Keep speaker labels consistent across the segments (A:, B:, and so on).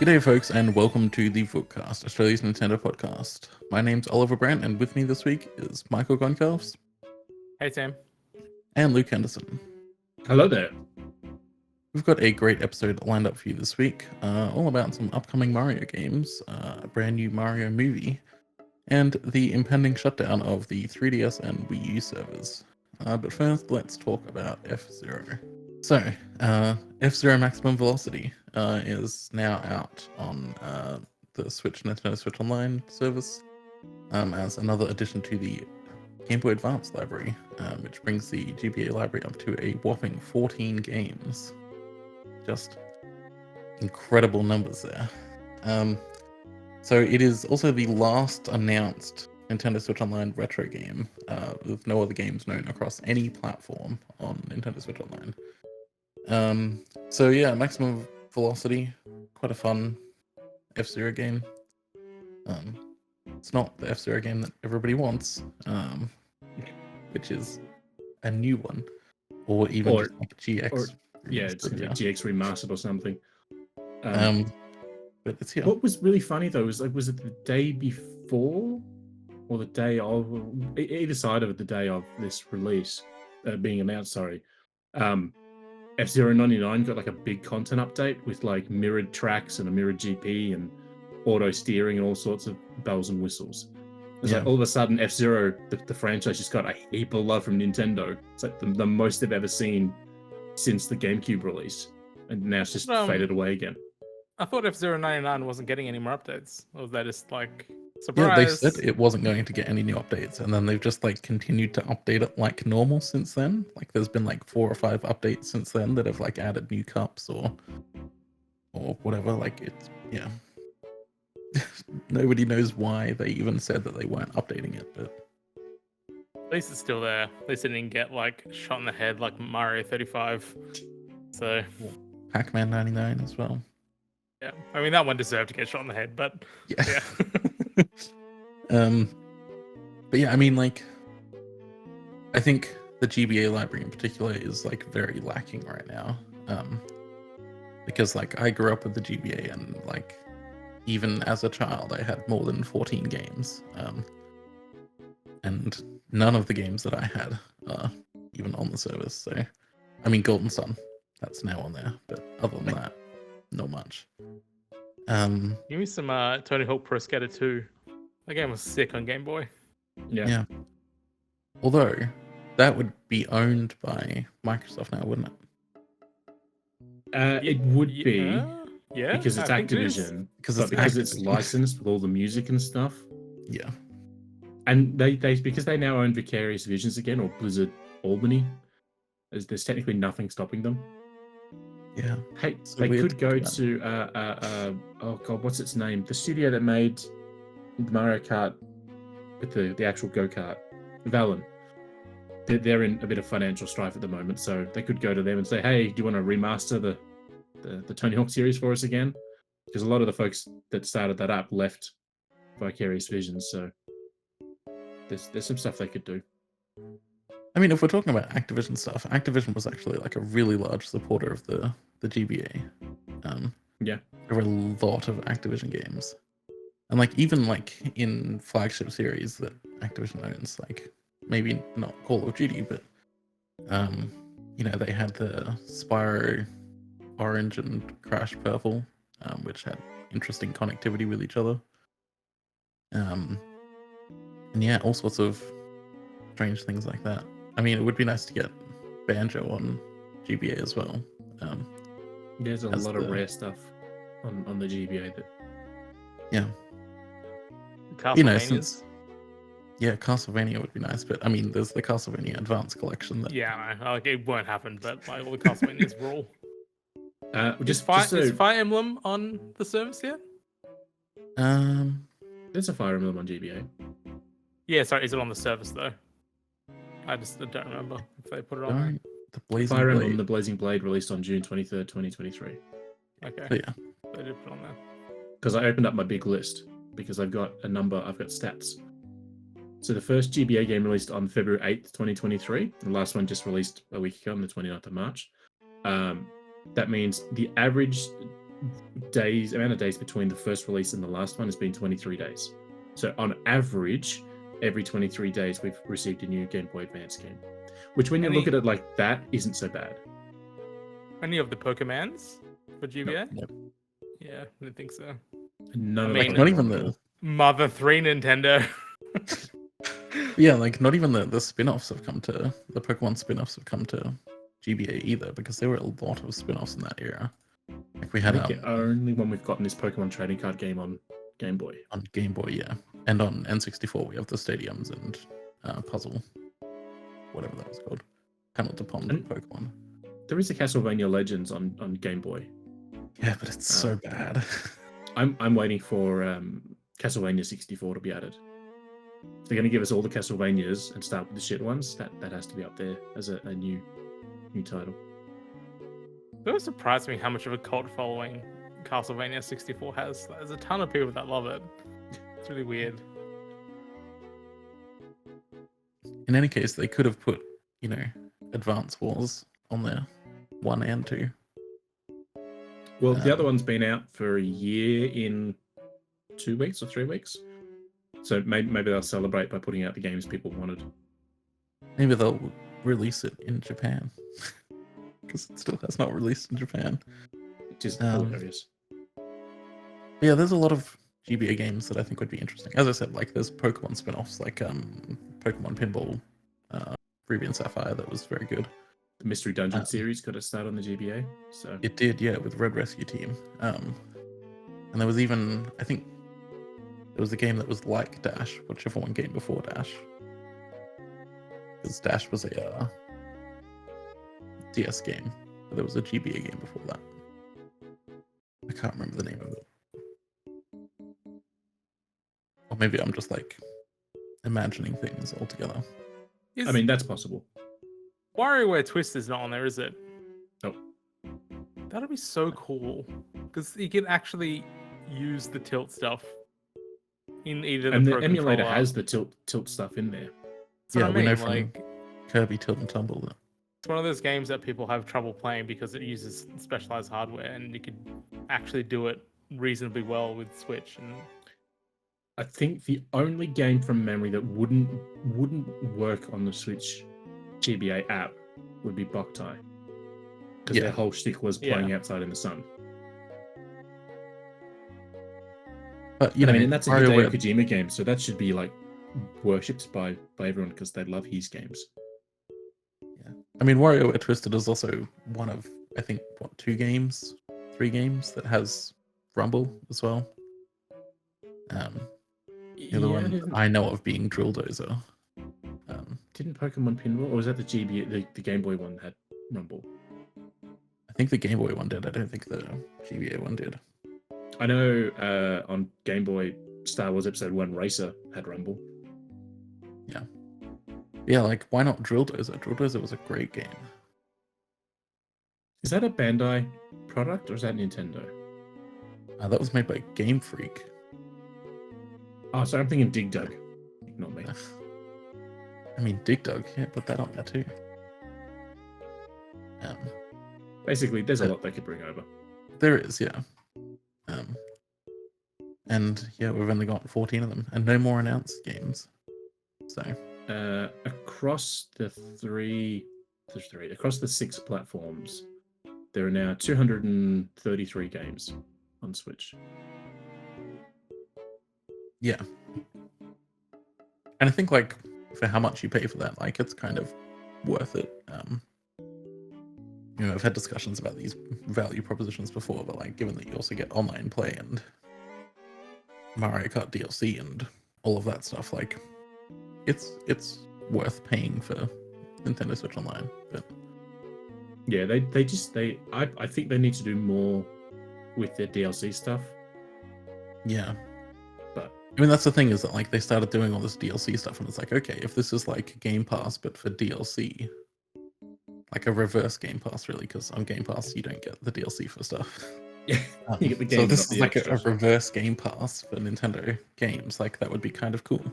A: G'day folks and welcome to the Vookcast, Australia's Nintendo podcast. My name's Oliver Brandt and with me this week is Michael Goncalves.
B: Hey Sam.
A: And Luke Henderson.
C: Hello there.
A: We've got a great episode lined up for you this week, all about some upcoming Mario games, a brand new Mario movie, and the impending shutdown of the 3DS and Wii U servers. But first, let's talk about F-Zero. So, F-Zero Maximum Velocity is now out on the Nintendo Switch Online service as another addition to the Game Boy Advance library, which brings the GBA library up to a whopping 14 games. Just incredible numbers there. So it is also the last announced Nintendo Switch Online retro game, with no other games known across any platform on Nintendo Switch Online. So yeah, Maximum Velocity, quite a fun F-Zero game. It's not the F-Zero game that everybody wants, which is a new one, or even just like GX.
C: Or, yeah, it's like GX remastered or something.
A: But it's here.
C: What was really funny though was it the day before or the day of, either side of it, the day of this release being announced? Sorry. F-Zero 99 got like a big content update with like mirrored tracks and a mirrored GP and auto steering and all sorts of bells and whistles. It's like all of a sudden F-Zero, the franchise, just got a heap of love from Nintendo. It's like the most they've ever seen since the GameCube release, and now it's just faded away again.
B: I thought F-Zero 99 wasn't getting any more updates. Or was that just like surprise?
A: Yeah, they said it wasn't going to get any new updates, and then they've just like continued to update it like normal since then. Like there's been like 4 or 5 updates since then that have like added new cups or whatever. Like it's nobody knows why they even said that they weren't updating it, but
B: at least it's still there. At least it didn't get like shot in the head like Mario 35. So
A: Pac-Man 99 as well.
B: Yeah, I mean that one deserved to get shot in the head, but yeah.
A: But yeah, I mean, like, I think the GBA library in particular is like very lacking right now, because like I grew up with the GBA and like even as a child I had more than 14 games, and none of the games that I had are even on the service. So I mean, Golden Sun, that's now on there, but other than that, not much.
B: Give me some Tony Hawk Pro Skater 2. That game was sick on Game Boy.
A: Yeah. Although that would be owned by Microsoft now, wouldn't it?
C: It would be.
B: Yeah,
C: because it's Activision. Because it's licensed with all the music and stuff.
A: Yeah.
C: And they because they now own Vicarious Visions again, or Blizzard Albany, there's technically nothing stopping them.
A: Yeah.
C: Hey, so they could go to oh god, what's its name? The studio that made Mario Kart with the actual go-kart, Valen. They're in a bit of financial strife at the moment, so they could go to them and say, "Hey, do you want to remaster the Tony Hawk series for us again?" Because a lot of the folks that started that up left Vicarious Visions, so there's some stuff they could do.
A: I mean, if we're talking about Activision stuff, Activision was actually like a really large supporter of the GBA.
C: Yeah,
A: there were a lot of Activision games, and like even like in flagship series that Activision owns, like maybe not Call of Duty, but you know, they had the Spyro Orange and Crash Purple, which had interesting connectivity with each other. And yeah, all sorts of strange things like that. I mean, it would be nice to get Banjo on GBA as well.
C: There's a lot of rare stuff on the GBA that.
A: Yeah. You know, since Castlevania would be nice, but I mean, there's the Castlevania Advance Collection. That...
B: Yeah, like it won't happen, but like all the Castlevanias were all. Is
C: So...
B: Fire Emblem on the service yet?
C: There's a Fire Emblem on GBA.
B: Yeah, sorry, is it on the service though? I just don't remember if they put it on there.
C: Fire Emblem, the Blazing Blade, released on June 23rd, 2023.
B: Okay.
A: So, yeah.
B: They did put it on there.
C: Because I opened up my big list, because I've got stats. So the first GBA game released on February 8th, 2023. The last one just released a week ago on the 29th of March. That means the average amount of days between the first release and the last one has been 23 days. So on average, every 23 days we've received a new Game Boy Advance game, which when you look at it like that, isn't so bad.
B: Any of the Pokemons for GBA?
A: Yep.
B: Yeah, I didn't think so.
C: None
B: I
C: of
B: mean,
C: them
A: Not
C: are
A: even
C: wrong at
A: the
C: all.
B: Mother 3 Nintendo.
A: yeah, like not even the spin-offs have come to the Pokemon spin-offs have come to GBA either, because there were a lot of spin-offs in that era. Like we
C: I
A: had
C: think the only one we've gotten is Pokemon trading card game on Game Boy.
A: on Game Boy, yeah, and on N64 we have the stadiums and puzzle, whatever that was called, Panel to Pond
C: And-
A: Pokemon.
C: There is a Castlevania Legends on Game Boy.
A: Yeah, but it's so bad.
C: I'm waiting for Castlevania 64 to be added. If they're going to give us all the Castlevanias and start with the shit ones, that has to be up there as a new title.
B: It always surprised me how much of a cult following Castlevania 64 has. There's a ton of people that love it. It's really weird.
A: In any case, they could have put, Advance Wars on there, 1 and 2.
C: Well, the other one's been out for a year in 2 weeks or 3 weeks. So maybe they'll celebrate by putting out the games people wanted.
A: Maybe they'll release it in Japan, because it still has not released in Japan.
C: Which is hilarious.
A: But yeah, there's a lot of GBA games that I think would be interesting. As I said, like there's Pokemon spin-offs, like Pokemon Pinball, Ruby and Sapphire, that was very good.
C: The Mystery Dungeon series got a start on the GBA. So
A: It did, yeah, with Red Rescue Team. And there was even, I think, there was a game that was like Dash, whichever one came before Dash. Because Dash was a DS game, but there was a GBA game before that. I can't remember the name of it. Or maybe I'm just like imagining things altogether.
C: I mean, that's possible.
B: WarioWare Twist is not on there, is it?
C: Nope.
B: That'd be so cool. Because you can actually use the tilt stuff in either the
C: And
B: Pro
C: the emulator
B: Controller.
C: has the tilt stuff in there.
B: That's what
A: Yeah,
B: I
A: we
B: mean.
A: know from
B: Like,
A: Kirby Tilt and Tumble that
B: it's one of those games that people have trouble playing because it uses specialized hardware, and you could actually do it reasonably well with Switch. And
C: I think the only game from memory that wouldn't work on the Switch GBA app would be Boktai. Because
A: Yeah.
C: their whole shtick was playing outside in the sun.
A: But
C: I mean, and that's a Hideo
A: WarioWare,
C: Kojima game, so that should be like worshipped by everyone because they love his games.
A: I mean, WarioWare Twisted is also one of, I think, 3 games that has Rumble as well. The other one I know of being Drill Dozer.
C: Didn't Pokemon Pinball, or was that the GBA, the Game Boy one had Rumble?
A: I think the Game Boy one did. I don't think the GBA one did.
C: I know on Game Boy, Star Wars Episode 1 Racer had Rumble.
A: Yeah, like why not Drill Dozer? Drill Dozer was a great game.
C: Is that a Bandai product or is that Nintendo?
A: That was made by Game Freak.
C: Oh, sorry, I'm thinking Dig Dug. Not me.
A: I mean, Dig Dug, yeah, put that on there too.
C: Basically, there's a lot they could bring over.
A: There is, yeah. And yeah, we've only got 14 of them, and no more announced games. So
C: Across the 6 platforms, there are now 233 games on Switch.
A: yeah, and I think like for how much you pay for that, like it's kind of worth it. I've had discussions about these value propositions before, but like given that you also get online play and Mario Kart DLC and all of that stuff, like it's worth paying for Nintendo Switch Online. But
C: Yeah, I think they need to do more with their DLC stuff.
A: yeah,
C: But
A: I mean that's the thing, is that like they started doing all this DLC stuff, and it's like, okay, if this is like Game Pass but for DLC, like a reverse Game Pass really, because on Game Pass you don't get the DLC for stuff.
C: yeah, you get the game.
A: So this
C: not
A: is
C: the
A: like a
C: extras.
A: reverse Game Pass for Nintendo games. Like that would be kind of cool.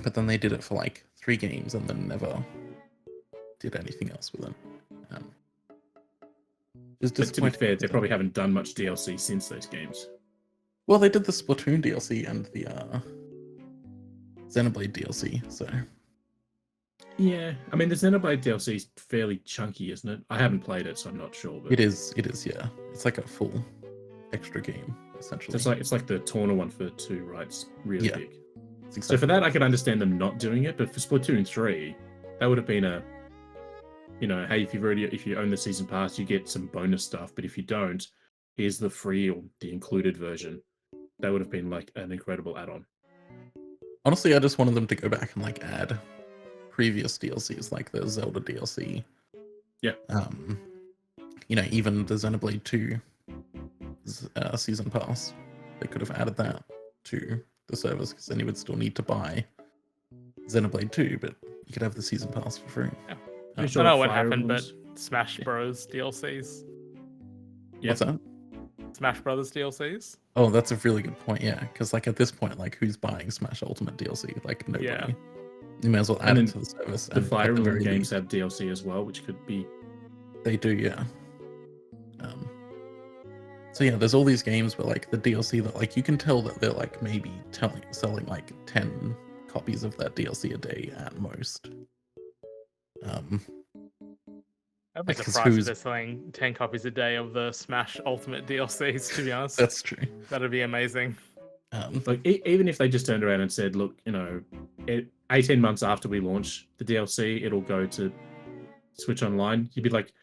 A: But then they did it for like 3 games and then never did anything else with it.
C: But to be
A: disappointing.
C: fair, they probably haven't done much DLC since those games.
A: Well, they did the Splatoon DLC and the Xenoblade DLC, so
C: Yeah, I mean, the Xenoblade DLC is fairly chunky, isn't it? I haven't played it, so I'm not sure. But
A: it is, yeah. It's like a full extra game, essentially.
C: so it's like the Torna one for 2, right? It's really
A: Yeah.
C: big.
A: It's
C: So
A: exactly
C: for that, I could understand them not doing it, but for Splatoon 3, that would have been a, hey, if you own the season pass, you get some bonus stuff, but if you don't, here's the free or the included version. That would have been like an incredible add-on.
A: Honestly, I just wanted them to go back and like add previous DLCs, like the Zelda DLC.
C: Yeah.
A: Even the Xenoblade 2 season pass. They could have added that to the service, because then you would still need to buy Xenoblade 2, but you could have the season pass for free.
B: Yeah.
C: Pretty
B: I
C: sure
B: don't know what
C: Fire
B: happened, but
C: Emblems-
B: Smash Bros. DLCs.
C: Yeah.
A: What's that?
B: Smash Brothers DLCs.
A: Oh, that's a really good point. Yeah, because like at this point, like who's buying Smash Ultimate DLC? Like nobody.
B: Yeah.
A: You may as well
C: And
A: add
C: then
A: it to the service.
C: The
A: and
C: Fire
A: at the
C: Emblem
A: very
C: games
A: least,
C: have DLC as well, which could be
A: they do, yeah. So yeah, there's all these games where like the DLC that like you can tell that they're like maybe selling like 10 copies of that DLC a day at most.
B: I'd be
A: Like, 'cause
B: surprised if
A: who's-
B: they're selling 10 copies a day of the Smash Ultimate DLCs, to be honest.
A: That's true.
B: That'd be amazing.
C: like even if they just turned around and said, look, 18 months after we launch the DLC, it'll go to Switch Online. You'd be like,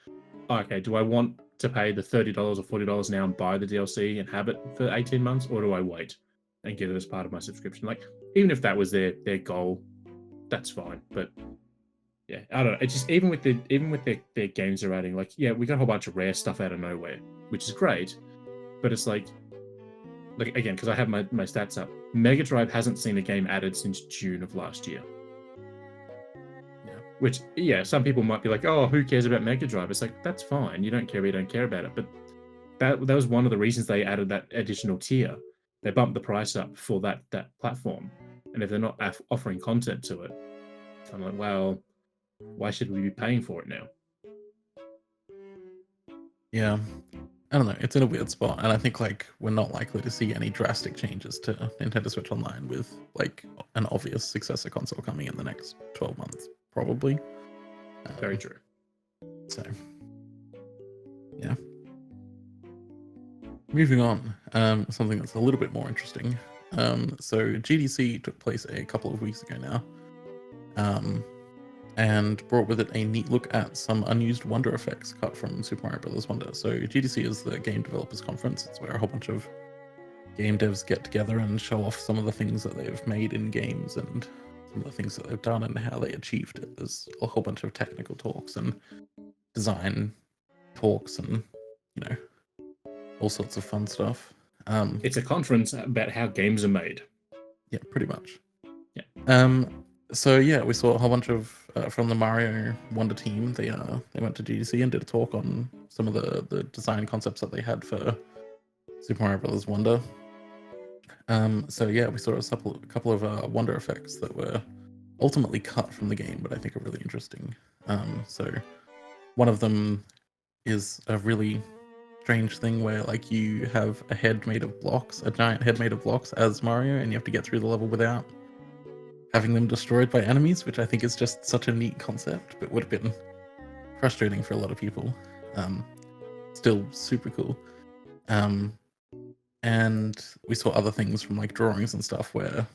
C: oh, okay, do I want to pay the $30 or $40 now and buy the DLC and have it for 18 months, or do I wait and get it as part of my subscription? Like, even if that was their goal, that's fine. But yeah, I don't know. It's just even with their games they're adding, like, yeah, we got a whole bunch of rare stuff out of nowhere, which is great. But it's like again, because I have my stats up, Mega Drive hasn't seen a game added since June of last year.
A: Yeah.
C: Which, yeah, some people might be like, oh, who cares about Mega Drive? It's like, that's fine. You don't care, we don't care about it. But that was one of the reasons they added that additional tier. They bumped the price up for that platform. And if they're not offering content to it, I'm like, well, why should we be paying for it now?
A: Yeah. I don't know. It's in a weird spot, and I think like we're not likely to see any drastic changes to Nintendo Switch Online with like an obvious successor console coming in the next 12 months, probably.
C: Very true.
A: So, yeah. Moving on, something that's a little bit more interesting. So GDC took place a couple of weeks ago now, and brought with it a neat look at some unused Wonder effects cut from Super Mario Bros. Wonder. So GDC is the Game Developers Conference. It's where a whole bunch of game devs get together and show off some of the things that they've made in games and some of the things that they've done and how they achieved it. There's a whole bunch of technical talks and design talks and, all sorts of fun stuff.
C: It's a conference about how games are made.
A: Yeah, pretty much.
C: Yeah.
A: So yeah, we saw a whole bunch of from the Mario Wonder team. They went to GDC and did a talk on some of the design concepts that they had for Super Mario Bros. Wonder. So yeah, we saw a couple of Wonder effects that were ultimately cut from the game, but I think are really interesting. So one of them is a really strange thing where like you have a head made of blocks, a giant head made of blocks as Mario, and you have to get through the level without having them destroyed by enemies, which I think is just such a neat concept, but would have been frustrating for a lot of people. Still super cool. And we saw other things from like drawings and stuff where,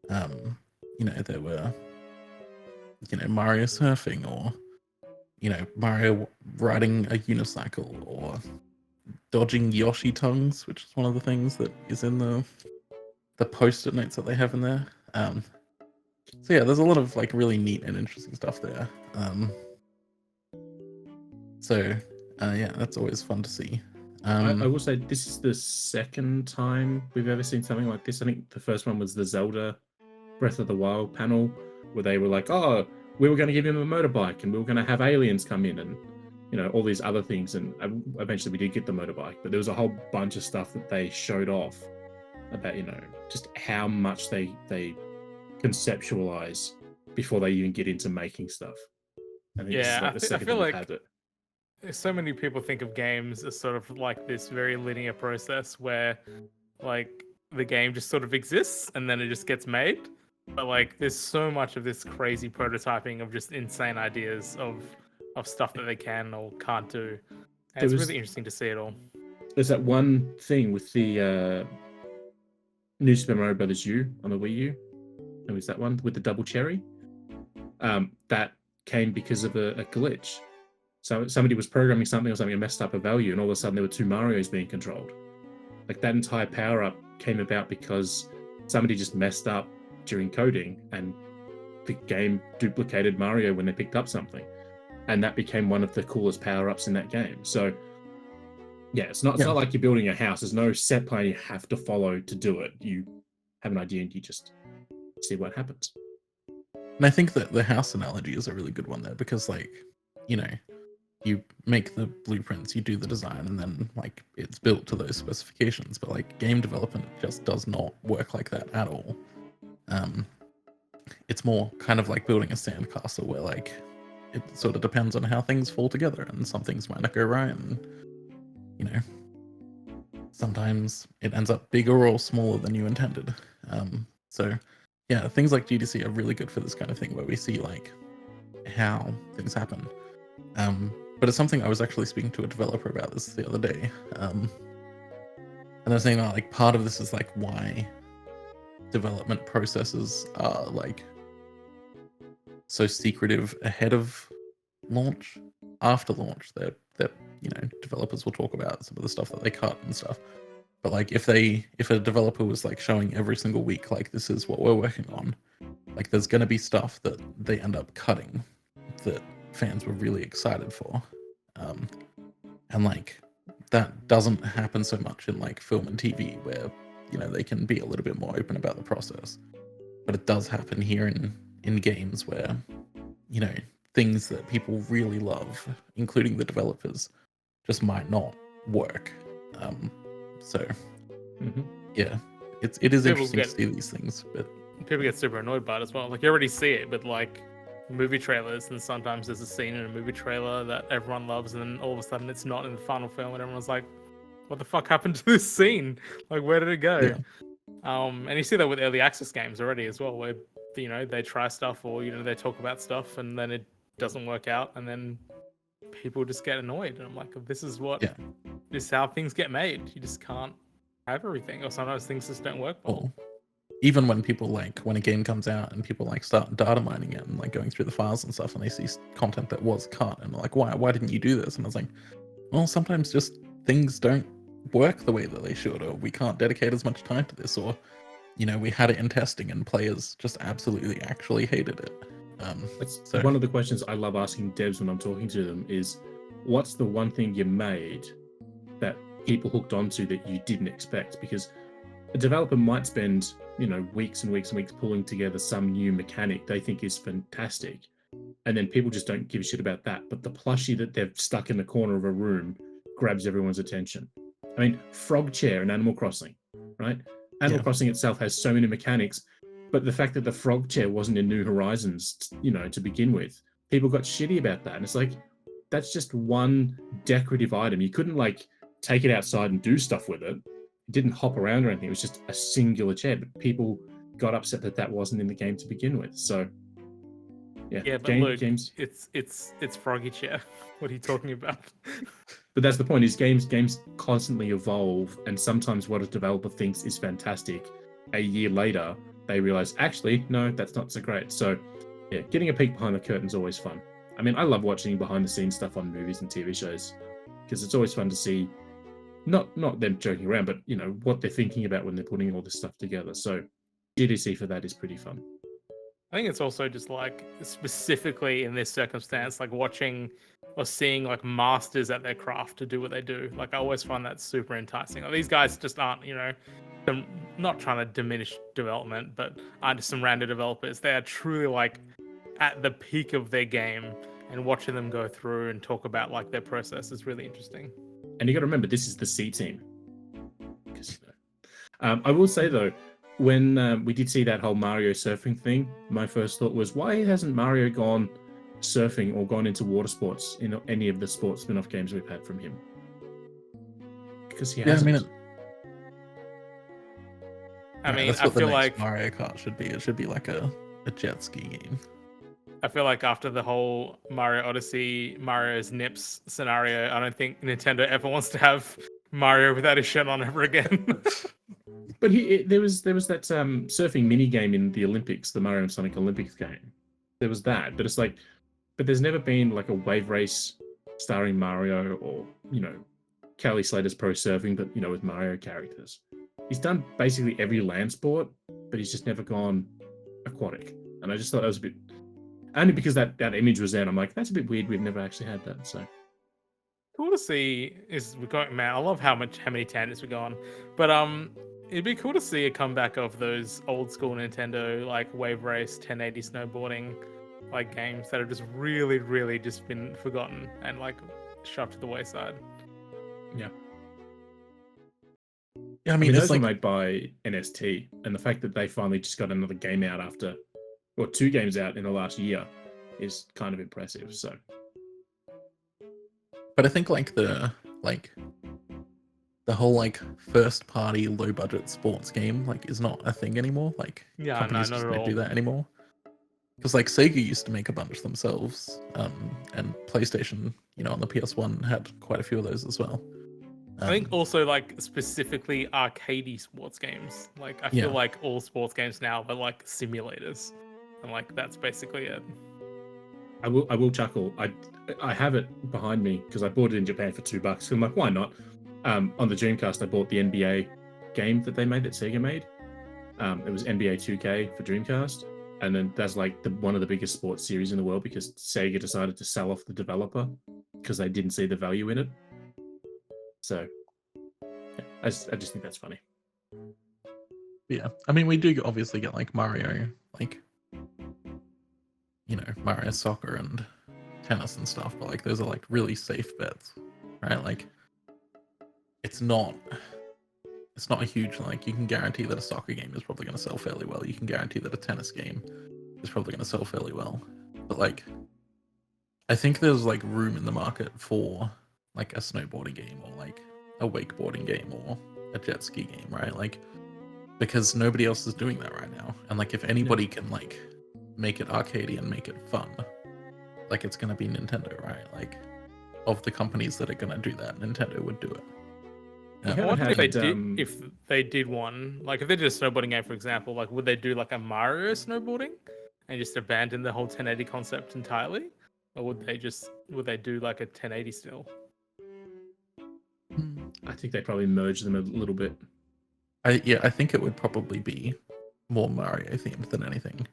A: there were, Mario surfing or, Mario riding a unicycle or dodging Yoshi tongues, which is one of the things that is in the post-it notes that they have in there. So yeah, there's a lot of like really neat and interesting stuff there. Yeah, that's always fun to see.
C: I will say this is the second time we've ever seen something like this. I think the first one was the Zelda Breath of the Wild panel, where they were like, oh, we were going to give him a motorbike and we were going to have aliens come in and, all these other things. And eventually we did get the motorbike, but there was a whole bunch of stuff that they showed off about, just how much they conceptualize before they even get into making stuff. I think this is
B: Yeah,
C: like the
B: I
C: second
B: feel
C: time we've
B: like
C: had it.
B: so many people think of games as sort of like this very linear process where like the game just sort of exists and then it just gets made. But like there's so much of this crazy prototyping of just insane ideas of stuff that they can or can't do. And it's really interesting to see it all.
C: There's that one thing with the New Super Mario Brothers U on the Wii U. It was that one with the double cherry. That came because of a glitch. So somebody was programming something or something and messed up a value, and all of a sudden there were two Marios being controlled. Like that entire power up came about because somebody just messed up during coding, and the game duplicated Mario when they picked up something, and that became one of the coolest power ups in that game. So yeah, it's not like you're building a house. There's no set plan you have to follow to do it. You have an idea and you just see what happens.
A: And I think that the house analogy is a really good one there because, like, you know, you make the blueprints, you do the design, and then like it's built to those specifications. But like game development just does not work like that at all. It's more kind of like building a sandcastle where like it sort of depends on how things fall together, and some things might not go right, and you know, sometimes it ends up bigger or smaller than you intended. So yeah, things like GDC are really good for this kind of thing where we see like how things happen. But it's something I was actually speaking to a developer about this the other day. And they're saying that like part of this is like why development processes are like so secretive ahead of launch. After launch, they're you know, developers will talk about some of the stuff that they cut and stuff. But like if a developer was like showing every single week like this is what we're working on, like there's gonna be stuff that they end up cutting that fans were really excited for. And like that doesn't happen so much in like film and TV where, you know, they can be a little bit more open about the process. But it does happen here in games where, you know, things that people really love, including the developers, just might not work. So yeah, it is interesting to see these things, but
B: people get super annoyed by it as well. Like you already see it with like movie trailers, and sometimes there's a scene in a movie trailer that everyone loves, and then all of a sudden it's not in the final film, and everyone's like, "What the fuck happened to this scene? Like, where did it go?"
A: Yeah.
B: And you see that with early access games already as well, where you know they try stuff or you know they talk about stuff, and then it doesn't work out, and then people just get annoyed. And I'm like, this is this is how things get made. You just can't have everything, or sometimes things just don't work well.
A: Even when people like when a game comes out and people like start data mining it and like going through the files and stuff, and they see content that was cut and like, why didn't you do this? And I was like, well, sometimes just things don't work the way that they should, or we can't dedicate as much time to this, or you know, we had it in testing and players just absolutely actually hated it. So
C: one of the questions I love asking devs when I'm talking to them is, what's the one thing you made that people hooked onto that you didn't expect? Because a developer might spend, you know, weeks and weeks and weeks pulling together some new mechanic they think is fantastic, and then people just don't give a shit about that. But the plushie that they've stuck in the corner of a room grabs everyone's attention. I mean, Frog Chair in Animal Crossing, right? Animal Crossing itself has so many mechanics, but the fact that the Frog Chair wasn't in New Horizons, you know, to begin with, people got shitty about that. And it's like, that's just one decorative item. You couldn't like take it outside and do stuff with it. It didn't hop around or anything. It was just a singular chair, but people got upset that that wasn't in the game to begin with. So
B: yeah, but look, games, it's Froggy Chair. What are you talking about?
C: But that's the point, is games constantly evolve, and sometimes what a developer thinks is fantastic, a year later they realize, actually, no, that's not so great. So yeah, getting a peek behind the curtain is always fun. I mean, I love watching behind the scenes stuff on movies and TV shows, because it's always fun to see not them joking around, but you know what they're thinking about when they're putting all this stuff together. So GDC for that is pretty fun.
B: I think it's also just like specifically in this circumstance, like watching or seeing like masters at their craft to do what they do. Like I always find that super enticing. Like, these guys just aren't, you know, they're not trying to diminish development, but aren't just some random developers. They are truly like at the peak of their game, and watching them go through and talk about like their process is really interesting.
C: And you got to remember, this is the C team. I will say though, when we did see that whole Mario surfing thing, my first thought was, why hasn't Mario gone surfing or gone into water sports in any of the sports spin-off games we've had from him. Because he
A: Yeah, I
C: hasn't.
A: mean, that's
B: I
A: what the
B: feel
A: next
B: like
A: Mario Kart should be. It should be like a jet ski game.
B: I feel like after the whole Mario Odyssey, Mario's nips scenario, I don't think Nintendo ever wants to have Mario without his shirt on ever again.
C: But there was that surfing mini game in the Olympics, the Mario and Sonic Olympics game. There was that, but it's like, but there's never been like a wave race starring Mario, or Kelly Slater's Pro Surfing, but with Mario characters. He's done basically every land sport, but he's just never gone aquatic. And I just thought that was a bit, only because that image was there, and I'm like, that's a bit weird. We've never actually had that. So
B: cool to see is we're going, man. I love how many tangents we go on, but it'd be cool to see a comeback of those old school Nintendo like wave race, 1080 snowboarding like games that have just really, really just been forgotten and like shoved to the wayside.
C: yeah.
A: Yeah, I
C: I
A: mean,
C: mean,
A: it's
C: those
A: like
C: were made by NST, and the fact that they finally just got another game out after, or 2 games out in the last year, is kind of impressive. So
A: but I think like the whole like first party low budget sports game like is not a thing anymore. Like
B: Yeah, no,
A: companies
B: not
A: just
B: at
A: don't do
B: all.
A: that anymore. Because like Sega used to make a bunch themselves, and PlayStation, on the PS1 had quite a few of those as well.
B: I think also like specifically arcadey sports games. Like I feel
A: Yeah.
B: like all sports games now are like simulators, and like that's basically it.
C: I will chuckle. I have it behind me because I bought it in Japan for $2. So I'm like, why not? On the Dreamcast, I bought the NBA game that they made, that Sega made. It was NBA 2K for Dreamcast, and then that's like one of the biggest sports series in the world because Sega decided to sell off the developer because they didn't see the value in it. So yeah, I just think that's funny.
A: Yeah, I mean, we do obviously get like Mario, like Mario Soccer and tennis and stuff, but like those are like really safe bets, right? Like it's not a huge, like, you can guarantee that a soccer game is probably going to sell fairly well. You can guarantee that a tennis game is probably going to sell fairly well. But like, I think there's like room in the market for like a snowboarding game or like a wakeboarding game or a jet ski game, right? Like, because nobody else is doing that right now. And like, if anybody can like make it arcadey and make it fun, like it's going to be Nintendo, right? Like, of the companies that are going to do that, Nintendo would do it.
C: We
B: I
C: haven't
B: wonder
C: had,
B: if they did one, like if they did a snowboarding game, for example, like would they do like a Mario snowboarding and just abandon the whole 1080 concept entirely, or would they do like a 1080 still?
C: I think they probably merge them a little bit.
A: I think it would probably be more Mario themed than anything.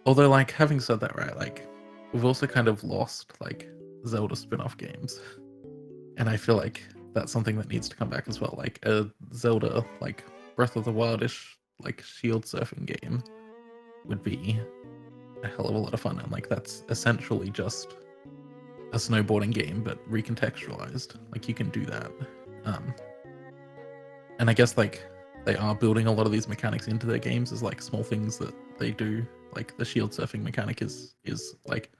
A: Although, like, having said that, right, like, we've also kind of lost like Zelda spin-off games, and I feel like that's something that needs to come back as well. Like a Zelda, like Breath of the Wildish, like shield surfing game would be a hell of a lot of fun, and like that's essentially just a snowboarding game but recontextualized. Like you can do that. And I guess like they are building a lot of these mechanics into their games as like small things that they do. Like the shield surfing mechanic is like,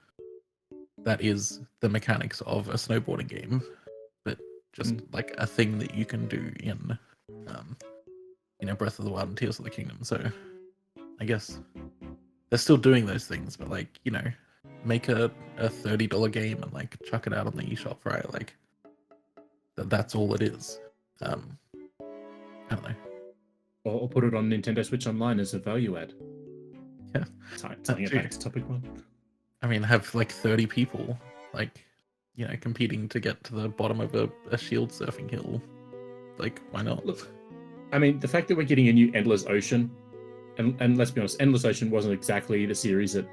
A: that is the mechanics of a snowboarding game, but just like a thing that you can do in Breath of the Wild and Tears of the Kingdom. So I guess they're still doing those things, but like, make a $30 game and like chuck it out on the eShop, right? Like that's all it is. I don't know.
C: Or put it on Nintendo Switch Online as a value add.
A: Yeah.
C: Tying it back to topic 1.
A: I mean, have like 30 people like, competing to get to the bottom of a shield surfing hill. Like, why not?
C: Look, I mean, the fact that we're getting a new Endless Ocean, and let's be honest, Endless Ocean wasn't exactly the series that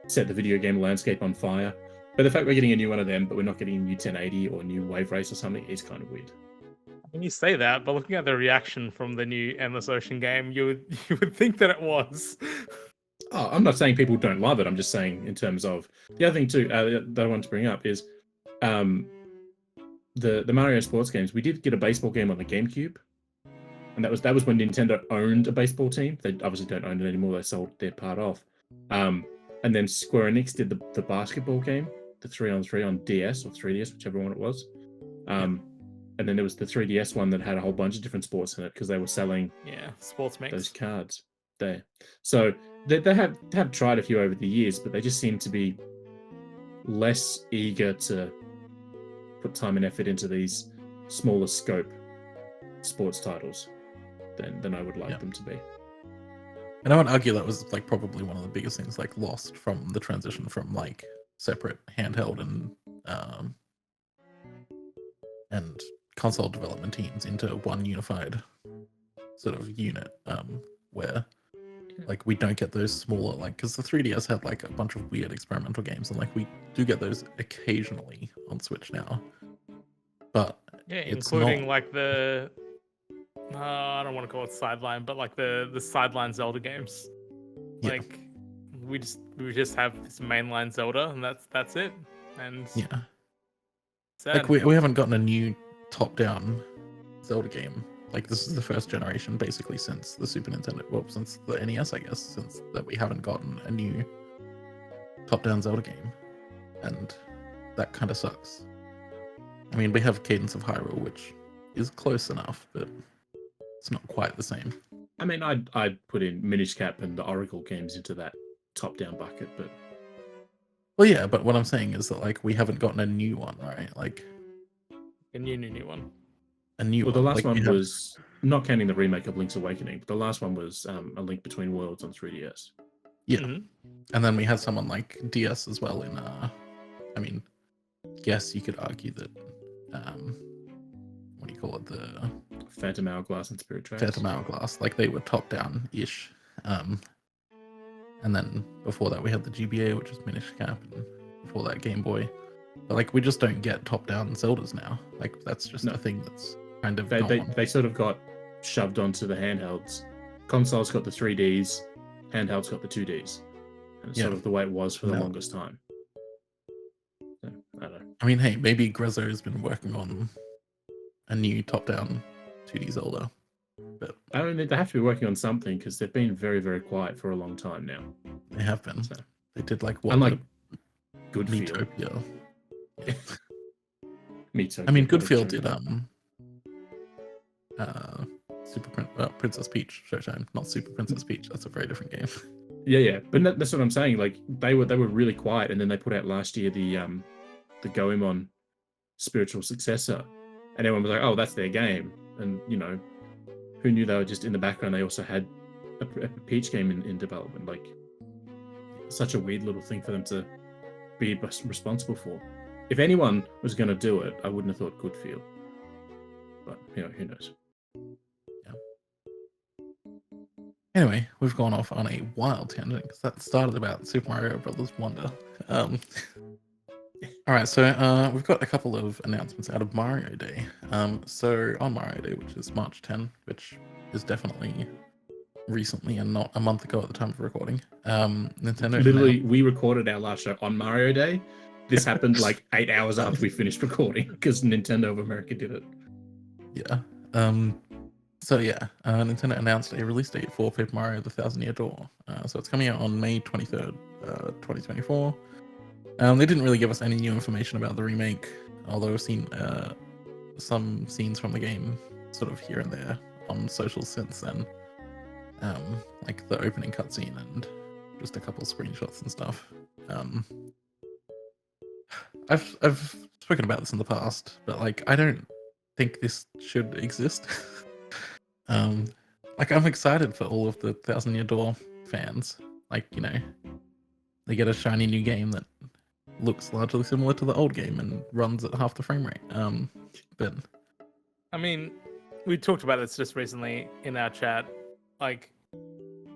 C: set the video game landscape on fire. But the fact we're getting a new one of them, but we're not getting a new 1080 or new Wave Race or something, is kind of weird.
B: When you say that, but looking at the reaction from the new Endless Ocean game, you would think that it was.
C: Oh, I'm not saying people don't love it. I'm just saying in terms of the other thing too that I want to bring up is the Mario sports games. We did get a baseball game on the GameCube, and that was when Nintendo owned a baseball team. They obviously don't own it anymore. They sold their part off. And and then Square Enix did the basketball game, the 3-on-3 on DS or 3DS, whichever one it was. And then there was the 3DS one that had a whole bunch of different sports in it because they were selling
B: sports mix.
C: those cards there. So they have tried a few over the years, but they just seem to be less eager to put time and effort into these smaller scope sports titles than I would like them to be.
A: And I would argue that was like probably one of the biggest things like lost from the transition from like separate handheld and console development teams into one unified sort of unit, where like we don't get those smaller, like, because the 3DS had like a bunch of weird experimental games, and like we do get those occasionally on Switch now, but it's
B: including
A: not...
B: like the I don't want to call it sideline, but like the sideline Zelda games. Like we just have this mainline Zelda, and that's it. And sad.
A: Like we haven't gotten a new top-down Zelda game. Like this is the first generation basically since the Super Nintendo, well, since the NES, I guess, since that we haven't gotten a new top-down Zelda game, and that kind of sucks. I mean, we have Cadence of Hyrule, which is close enough, but it's not quite the same.
C: I mean, I'd put in Minish Cap and the Oracle games into that top-down bucket, but...
A: Well, yeah, but what I'm saying is that, like, we haven't gotten a new one, right? Like...
B: A new one.
A: A new
C: one. The last
A: like,
C: one was, not counting the remake of Link's Awakening, but the last one was A Link Between Worlds on 3DS.
A: Yeah. Mm-hmm. And then we had someone like DS as well in, I mean, yes, you could argue that, what do you call it? The...
C: Phantom Hourglass and Spirit Tracks.
A: Phantom Hourglass, like they were top-down-ish. And then before that we had the GBA, which is Minish Cap, and before that Game Boy. But like we just don't get top-down Zeldas now. Like that's just a thing that's kind of
C: they sort of got shoved onto the handhelds. Consoles got the 3Ds, handhelds got the 2Ds. And it's sort of the way it was for the longest time. So, I don't know.
A: I mean, hey, maybe Grezzo has been working on a new top-down 2D Zelda. But
C: I don't know, they have to be working on something because they've been very, very quiet for a long time now.
A: They have been. So, they did like what?
C: Unlike Goodfield.
A: Miitopia.
C: Miitopia.
A: I mean, Goodfield did Princess Peach Showtime, not Super Princess Peach. That's a very different game.
C: Yeah, but that's what I'm saying. Like they were really quiet, and then they put out last year the Goemon spiritual successor, and everyone was like, "Oh, that's their game." And you know, who knew they were just in the background? They also had a Peach game in development. Like, such a weird little thing for them to be responsible for. If anyone was going to do it, I wouldn't have thought Goodfield. But you know, who knows?
A: Anyway, we've gone off on a wild tangent because that started about Super Mario Brothers Wonder. All right, so we've got a couple of announcements out of Mario Day. So on Mario Day, which is March 10, which is definitely recently and not a month ago at the time of recording, Nintendo...
C: Literally, we recorded our last show on Mario Day. This happened like 8 hours after we finished recording because Nintendo of America did it.
A: Yeah. So yeah, Nintendo announced a release date for Paper Mario: The Thousand Year Door. So it's coming out on May 23rd, 2024. They didn't really give us any new information about the remake, although we've seen some scenes from the game sort of here and there on socials since then. Like the opening cutscene and just a couple of screenshots and stuff. I've spoken about this in the past, but like I don't think this should exist. Like I'm excited for all of the Thousand Year Door fans. Like, you know, they get a shiny new game that looks largely similar to the old game and runs at half the frame rate. But
B: I mean, we talked about this just recently in our chat. Like,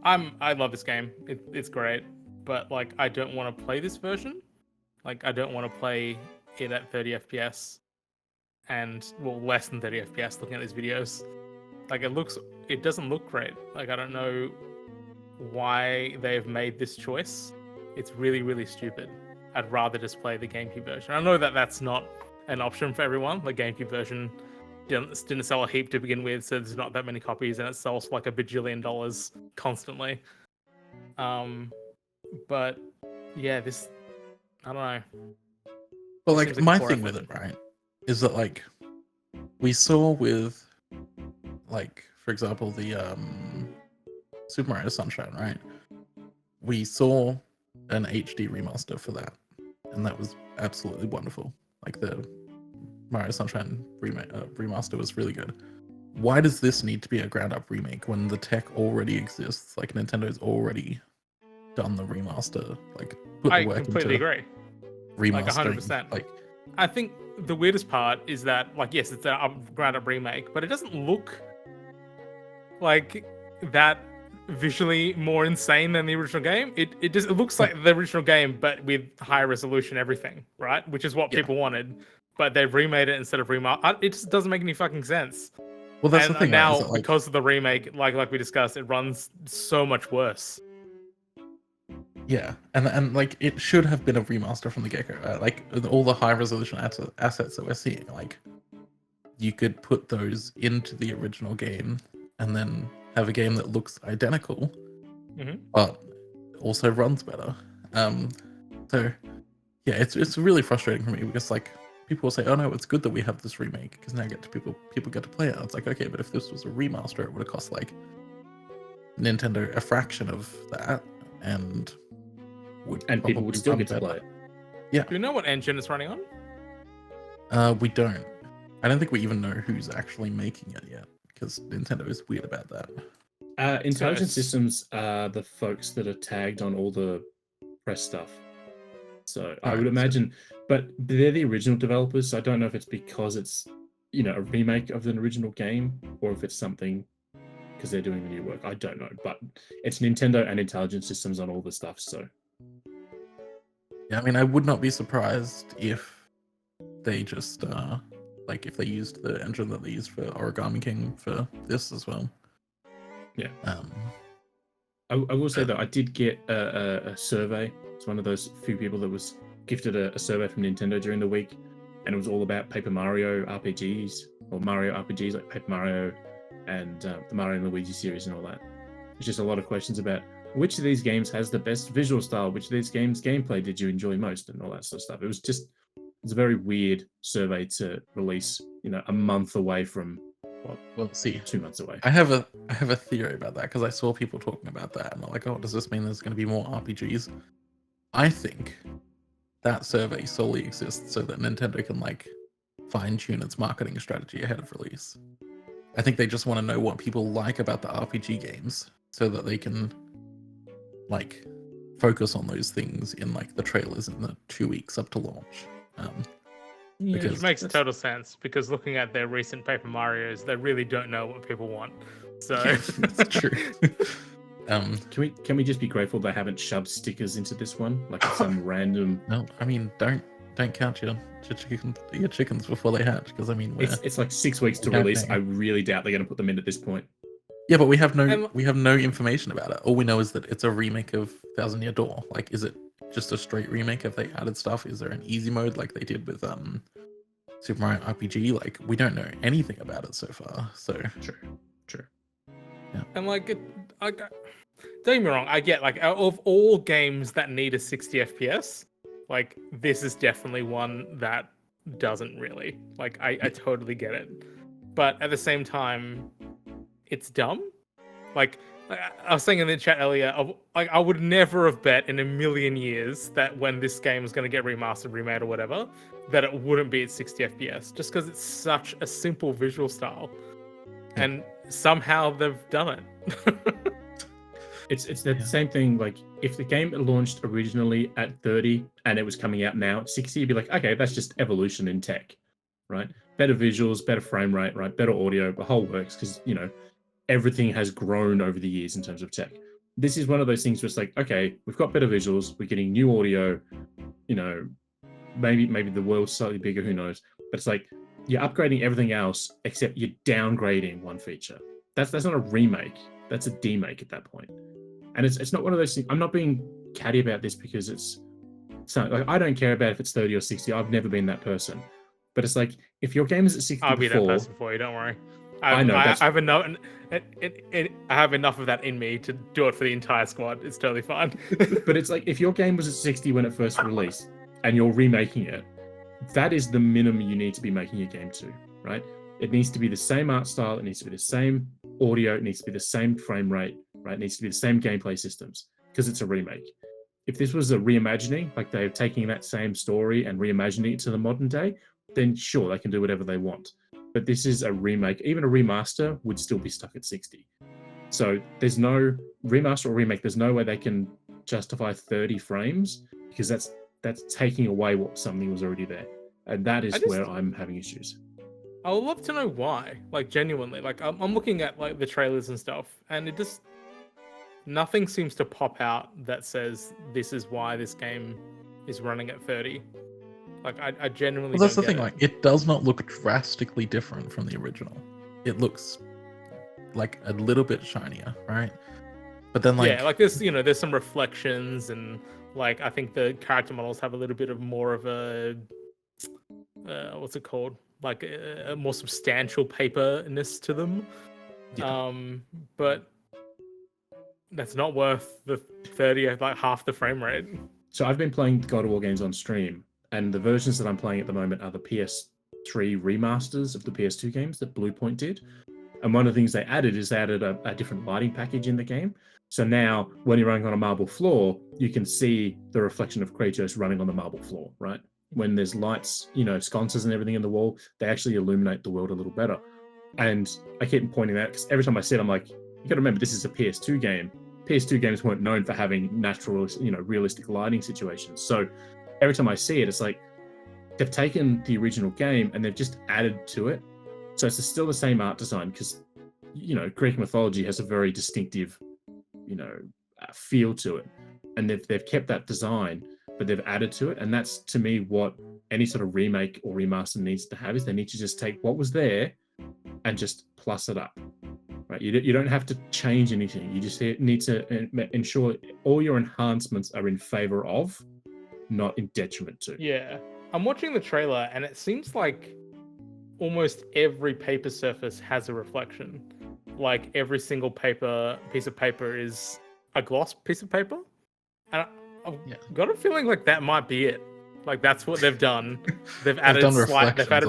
B: I love this game. It's great, but like I don't want to play this version. Like I don't want to play it at 30 FPS and less than 30 FPS looking at these videos. Like it doesn't look great. Like I don't know why they've made this choice. It's really, really stupid. I'd rather just play the GameCube version. I know that that's not an option for everyone. The GameCube version didn't sell a heap to begin with, so there's not that many copies, and it sells for like $1 bajillion constantly. But yeah, this I don't know.
A: But
B: Seems
A: like
B: like
A: my
B: poor
A: thing with
B: effort.
A: it, right, is that like we saw with like, for example, the Super Mario Sunshine, right? We saw an HD remaster for that, and that was absolutely wonderful. Like the Mario Sunshine remaster was really good. Why does this need to be a ground up remake when the tech already exists? Like Nintendo's already done the remaster, like put the
B: I
A: work
B: completely
A: into
B: agree. Like
A: remastering.
B: 100%.
A: Like,
B: I think the weirdest part is that, like, yes, it's a ground up remake, but it doesn't look like that visually more insane than the original game. It just it looks like the original game, but with higher resolution everything, right? Which is what
A: Yeah.
B: people wanted, but they've remade it instead of remaster. It just doesn't make any fucking sense.
A: well, that's
B: And
A: the thing, right?
B: now,
A: Is that, like,
B: because of the remake, like we discussed, it runs so much worse.
A: yeah, and like it should have been a remaster from the get go. Right? Like with all the high resolution assets that we're seeing, like you could put those into the original game and then have a game that looks identical, but also runs better. So yeah, it's really frustrating for me because like people will say, "Oh no, it's good that we have this remake because now people get to play it." It's like, okay, but if this was a remaster, it would have cost like Nintendo a fraction of that, and
C: people would still get to play it.
A: Yeah.
B: Do you know what engine it's running on?
A: We don't. I don't think we even know who's actually making it yet because Nintendo is weird about that.
C: Intelligent Systems are the folks that are tagged on all the press stuff. So I would imagine, but they're the original developers. So I don't know if it's because it's, a remake of an original game or if it's something because they're doing the new work. I don't know, but it's Nintendo and Intelligent Systems on all the stuff. So
A: yeah, I mean, I would not be surprised if they just like if they used the engine that they used for Origami King for this as well.
C: Yeah. I will say that I did get a survey. It's one of those few people that was gifted a survey from Nintendo during the week, and it was all about Paper Mario RPGs or Mario RPGs like Paper Mario and the Mario and Luigi series and all that. There's just a lot of questions about which of these games has the best visual style, which of these games gameplay did you enjoy most, and all that sort of stuff. It's a very weird survey to release, a month away from.
A: Well, see,
C: 2 months away.
A: I have a theory about that because I saw people talking about that and they're like, "Oh, does this mean there's going to be more RPGs?" I think that survey solely exists so that Nintendo can like fine tune its marketing strategy ahead of release. I think they just want to know what people like about the RPG games so that they can like focus on those things in like the trailers in the 2 weeks up to launch.
B: Which makes total sense because looking at their recent Paper Marios, they really don't know what people want. So
A: that's true.
C: Can we just be grateful they haven't shoved stickers into this one like some random?
A: No, I mean don't count your chickens before they hatch because I mean
C: it's like 6 weeks to release. I really doubt they're going to put them in at this point.
A: Yeah, but we have no information about it. All we know is that it's a remake of Thousand Year Door. Like, is it just a straight remake? Have they added stuff? Is there an easy mode like they did with Super Mario RPG? Like, we don't know anything about it so far. So
C: True.
B: Yeah. And like, don't get me wrong. I get like of all games that need a 60 FPS, like this is definitely one that doesn't really. Like, I totally get it, but at the same time, it's dumb. Like I was saying in the chat earlier, I would never have bet in a million years that when this game was going to get remastered, remade, or whatever, that it wouldn't be at 60 FPS, just because it's such a simple visual style, and somehow they've done it.
C: It's the same thing. Like if the game launched originally at 30 and it was coming out now at 60, you'd be like, okay, that's just evolution in tech, right? Better visuals, better frame rate, right? Better audio, the whole works because everything has grown over the years in terms of tech. This is one of those things where it's like, okay, we've got better visuals, we're getting new audio, maybe the world's slightly bigger, who knows? But it's like you're upgrading everything else except you're downgrading one feature. That's not a remake. That's a demake at that point. And it's not one of those things. I'm not being catty about this because it's like I don't care about if it's 30 or 60. I've never been that person. But it's like if your game is at 60
B: I'll be that person for you. Don't worry.
C: I know.
B: I have I have enough of that in me to do it for the entire squad. It's totally fine.
C: But it's like if your game was at 60 when it first released and you're remaking it, that is the minimum you need to be making a game to, right? It needs to be the same art style, it needs to be the same audio, it needs to be the same frame rate, right? It needs to be the same gameplay systems because it's a remake. If this was a reimagining, like they're taking that same story and reimagining it to the modern day, then sure, they can do whatever they want. But this is a remake. Even a remaster would still be stuck at 60. So there's no remaster or remake. There's no way they can justify 30 frames because that's taking away what something was already there. And that is where I'm having issues.
B: I would love to know why. Like genuinely, like I'm looking at like the trailers and stuff, and it just nothing seems to pop out that says this is why this game is running at 30. Like I genuinely.
A: Well, that's
B: don't
A: the thing.
B: get
A: Like, it does not look drastically different from the original. It looks like a little bit shinier, right? But then, like,
B: yeah, like there's some reflections, and like I think the character models have a little bit of more of a what's it called? Like a more substantial paperness to them.
C: Yeah.
B: But that's not worth the 30, like half the frame rate.
C: So I've been playing God of War games on stream, and the versions that I'm playing at the moment are the PS3 remasters of the PS2 games that Bluepoint did. And one of the things they added is they added a different lighting package in the game. So now when you're running on a marble floor, you can see the reflection of Kratos running on the marble floor, right? When there's lights, sconces and everything in the wall, they actually illuminate the world a little better. And I keep pointing that because every time I see it, I'm like, you got to remember, this is a PS2 game. PS2 games weren't known for having natural, realistic lighting situations. So every time I see it, it's like they've taken the original game and they've just added to it. So it's still the same art design because, Greek mythology has a very distinctive, feel to it. And they've kept that design, but they've added to it. And that's, to me, what any sort of remake or remaster needs to have is they need to just take what was there and just plus it up. Right? You don't have to change anything. You just need to ensure all your enhancements are in favor of, not in detriment to.
B: Yeah. I'm watching the trailer and it seems like almost every paper surface has a reflection. Like every single piece of paper is a gloss piece of paper. And I've got a feeling like that might be it. Like that's what they've done. They've added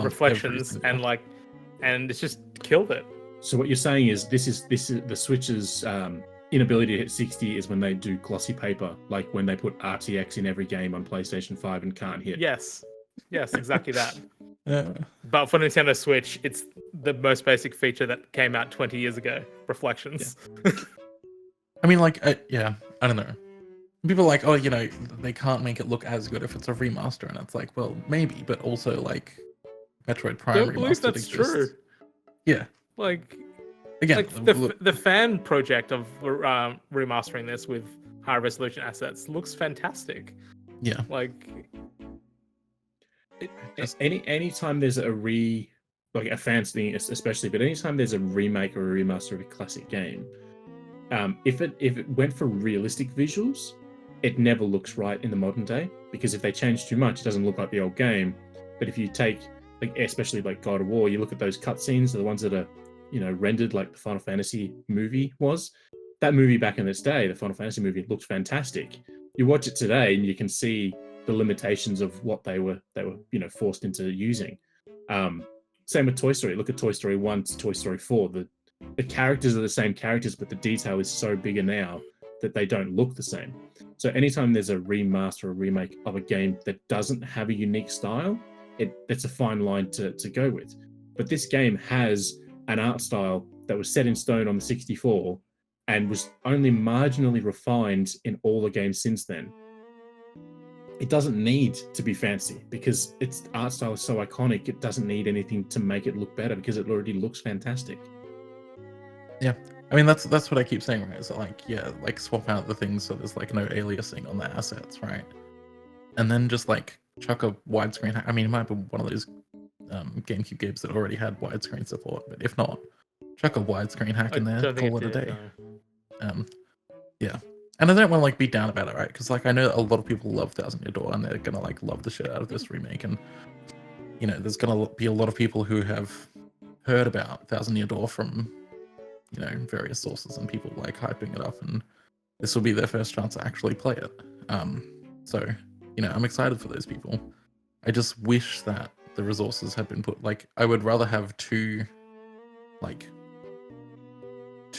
B: reflections and it's just killed it.
C: So what you're saying is this is the Switch's inability to hit 60 is when they do glossy paper, like when they put RTX in every game on PlayStation 5 and can't hit.
B: Yes, exactly that.
A: Yeah.
B: But for Nintendo Switch, it's the most basic feature that came out 20 years ago, reflections.
A: Yeah. I mean, like, I don't know. People are like, oh, they can't make it look as good if it's a remaster, and it's like, well, maybe, but also like Metroid Prime
B: Don't believe that's true.
A: Yeah.
B: Like,
A: again,
B: like the fan project of remastering this with high resolution assets looks fantastic.
A: Yeah.
B: Like,
C: anytime there's a fan's thing, especially, but anytime there's a remake or a remaster of a classic game, if it went for realistic visuals, it never looks right in the modern day because if they change too much, it doesn't look like the old game. But if you take, like, especially like God of War, you look at those cutscenes, the ones that are rendered like the Final Fantasy movie was. That movie back in its day, the Final Fantasy movie, looked fantastic. You watch it today and you can see the limitations of what they were forced into using. Same with Toy Story. Look at Toy Story 1 to Toy Story 4. The characters are the same characters, but the detail is so bigger now that they don't look the same. So anytime there's a remaster or remake of a game that doesn't have a unique style, it's a fine line to go with. But this game has an art style that was set in stone on the 64 and was only marginally refined in all the games since then. It doesn't need to be fancy because its art style is so iconic. It doesn't need anything to make it look better because it already looks fantastic.
A: Yeah. I mean, that's what I keep saying, right? So like swap out the things so there's like no aliasing on the assets, right? And then just like chuck a widescreen. I mean, it might be one of those GameCube games that already had widescreen support, but if not, chuck a widescreen hack in there, call it a day. No. Yeah. And I don't want to like be down about it, right? Because like I know a lot of people love Thousand Year Door and they're gonna like love the shit out of this remake, and there's gonna be a lot of people who have heard about Thousand Year Door from various sources and people like hyping it up, and this will be their first chance to actually play it. So I'm excited for those people. I just wish that the resources had been put, like, I would rather have two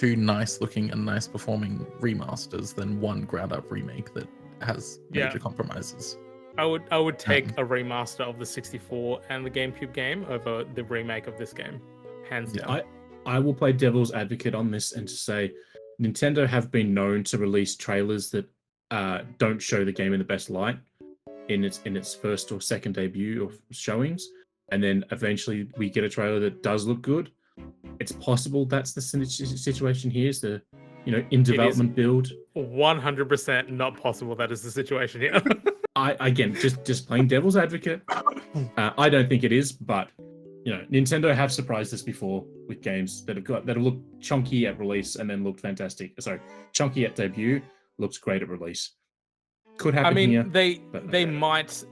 A: nice looking and nice performing remasters than one ground up remake that has major compromises.
B: I would take a remaster of the 64 and the GameCube game over the remake of this game, hands down.
C: I will play devil's advocate on this and to say Nintendo have been known to release trailers that don't show the game in the best light in its first or second debut or showings, and then eventually we get a trailer that does look good. It's possible that's the situation here. Is the in development build
B: 100% not possible. That is the situation here.
C: I again just playing devil's advocate. I don't think it is, but Nintendo have surprised us before with games that have looked chunky at release and then looked fantastic. Sorry, chunky at debut, looks great at release. Could happen here.
B: They might,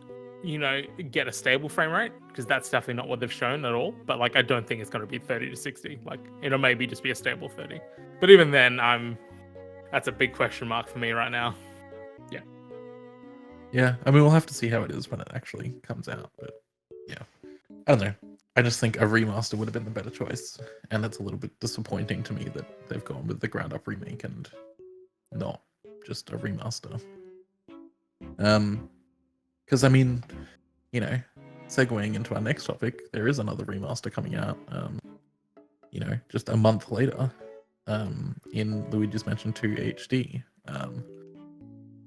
B: get a stable frame rate, because that's definitely not what they've shown at all. But I don't think it's going to be 30 to 60. It'll maybe just be a stable 30. But even then, that's a big question mark for me right now.
A: Yeah, I mean, we'll have to see how it is when it actually comes out. But yeah, I don't know. I just think a remaster would have been the better choice, and it's a little bit disappointing to me that they've gone with the ground up remake and not just a remaster. Because I mean, segueing into our next topic, there is another remaster coming out. Just a month later, in Luigi's Mansion 2 HD.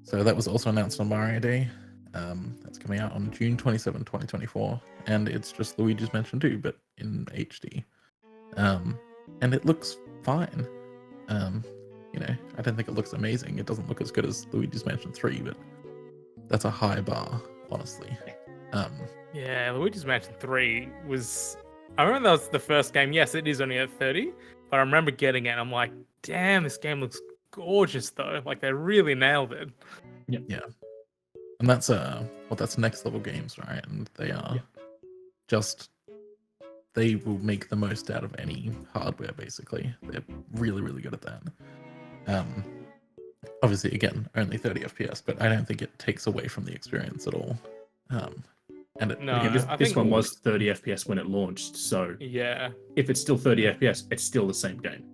A: So that was also announced on Mario Day. That's coming out on June 27, 2024, and it's just Luigi's Mansion 2, but in HD. And it looks fine. I don't think it looks amazing. It doesn't look as good as Luigi's Mansion 3, but that's a high bar, honestly.
B: Yeah, Luigi's Mansion 3 was... I remember that was the first game. Yes, it is only at 30, but I remember getting it and I'm like, damn, this game looks gorgeous though. They really nailed it.
A: Yeah. And that's that's next level games, right? And they are they will make the most out of any hardware, basically. They're really, really good at that. Obviously, again, only 30 FPS, but I don't think it takes away from the experience at all.
C: This one was 30 FPS when it launched, so
B: yeah,
C: if it's still 30 FPS, it's still the same game.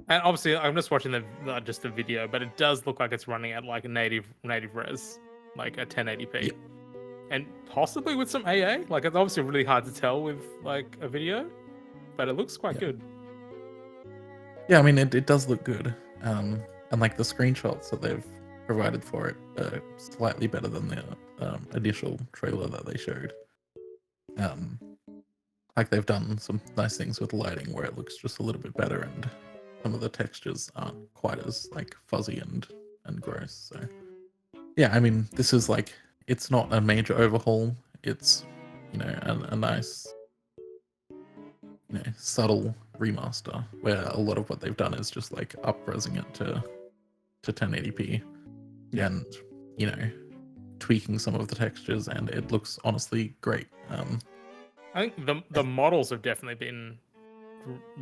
B: And obviously, I'm just watching just the video, but it does look like it's running at a native res, a 1080p, yeah. And possibly with some AA. It's obviously really hard to tell with a video, but it looks quite good.
A: Yeah, I mean, it does look good. And the screenshots that they've provided for it are slightly better than the initial trailer that they showed. They've done some nice things with lighting where it looks just a little bit better, and some of the textures aren't quite as fuzzy and gross. So yeah, I mean, this is it's not a major overhaul. It's a nice subtle remaster where a lot of what they've done is just up-resing it to 1080p and tweaking some of the textures, and it looks honestly great.
B: I think the models have definitely been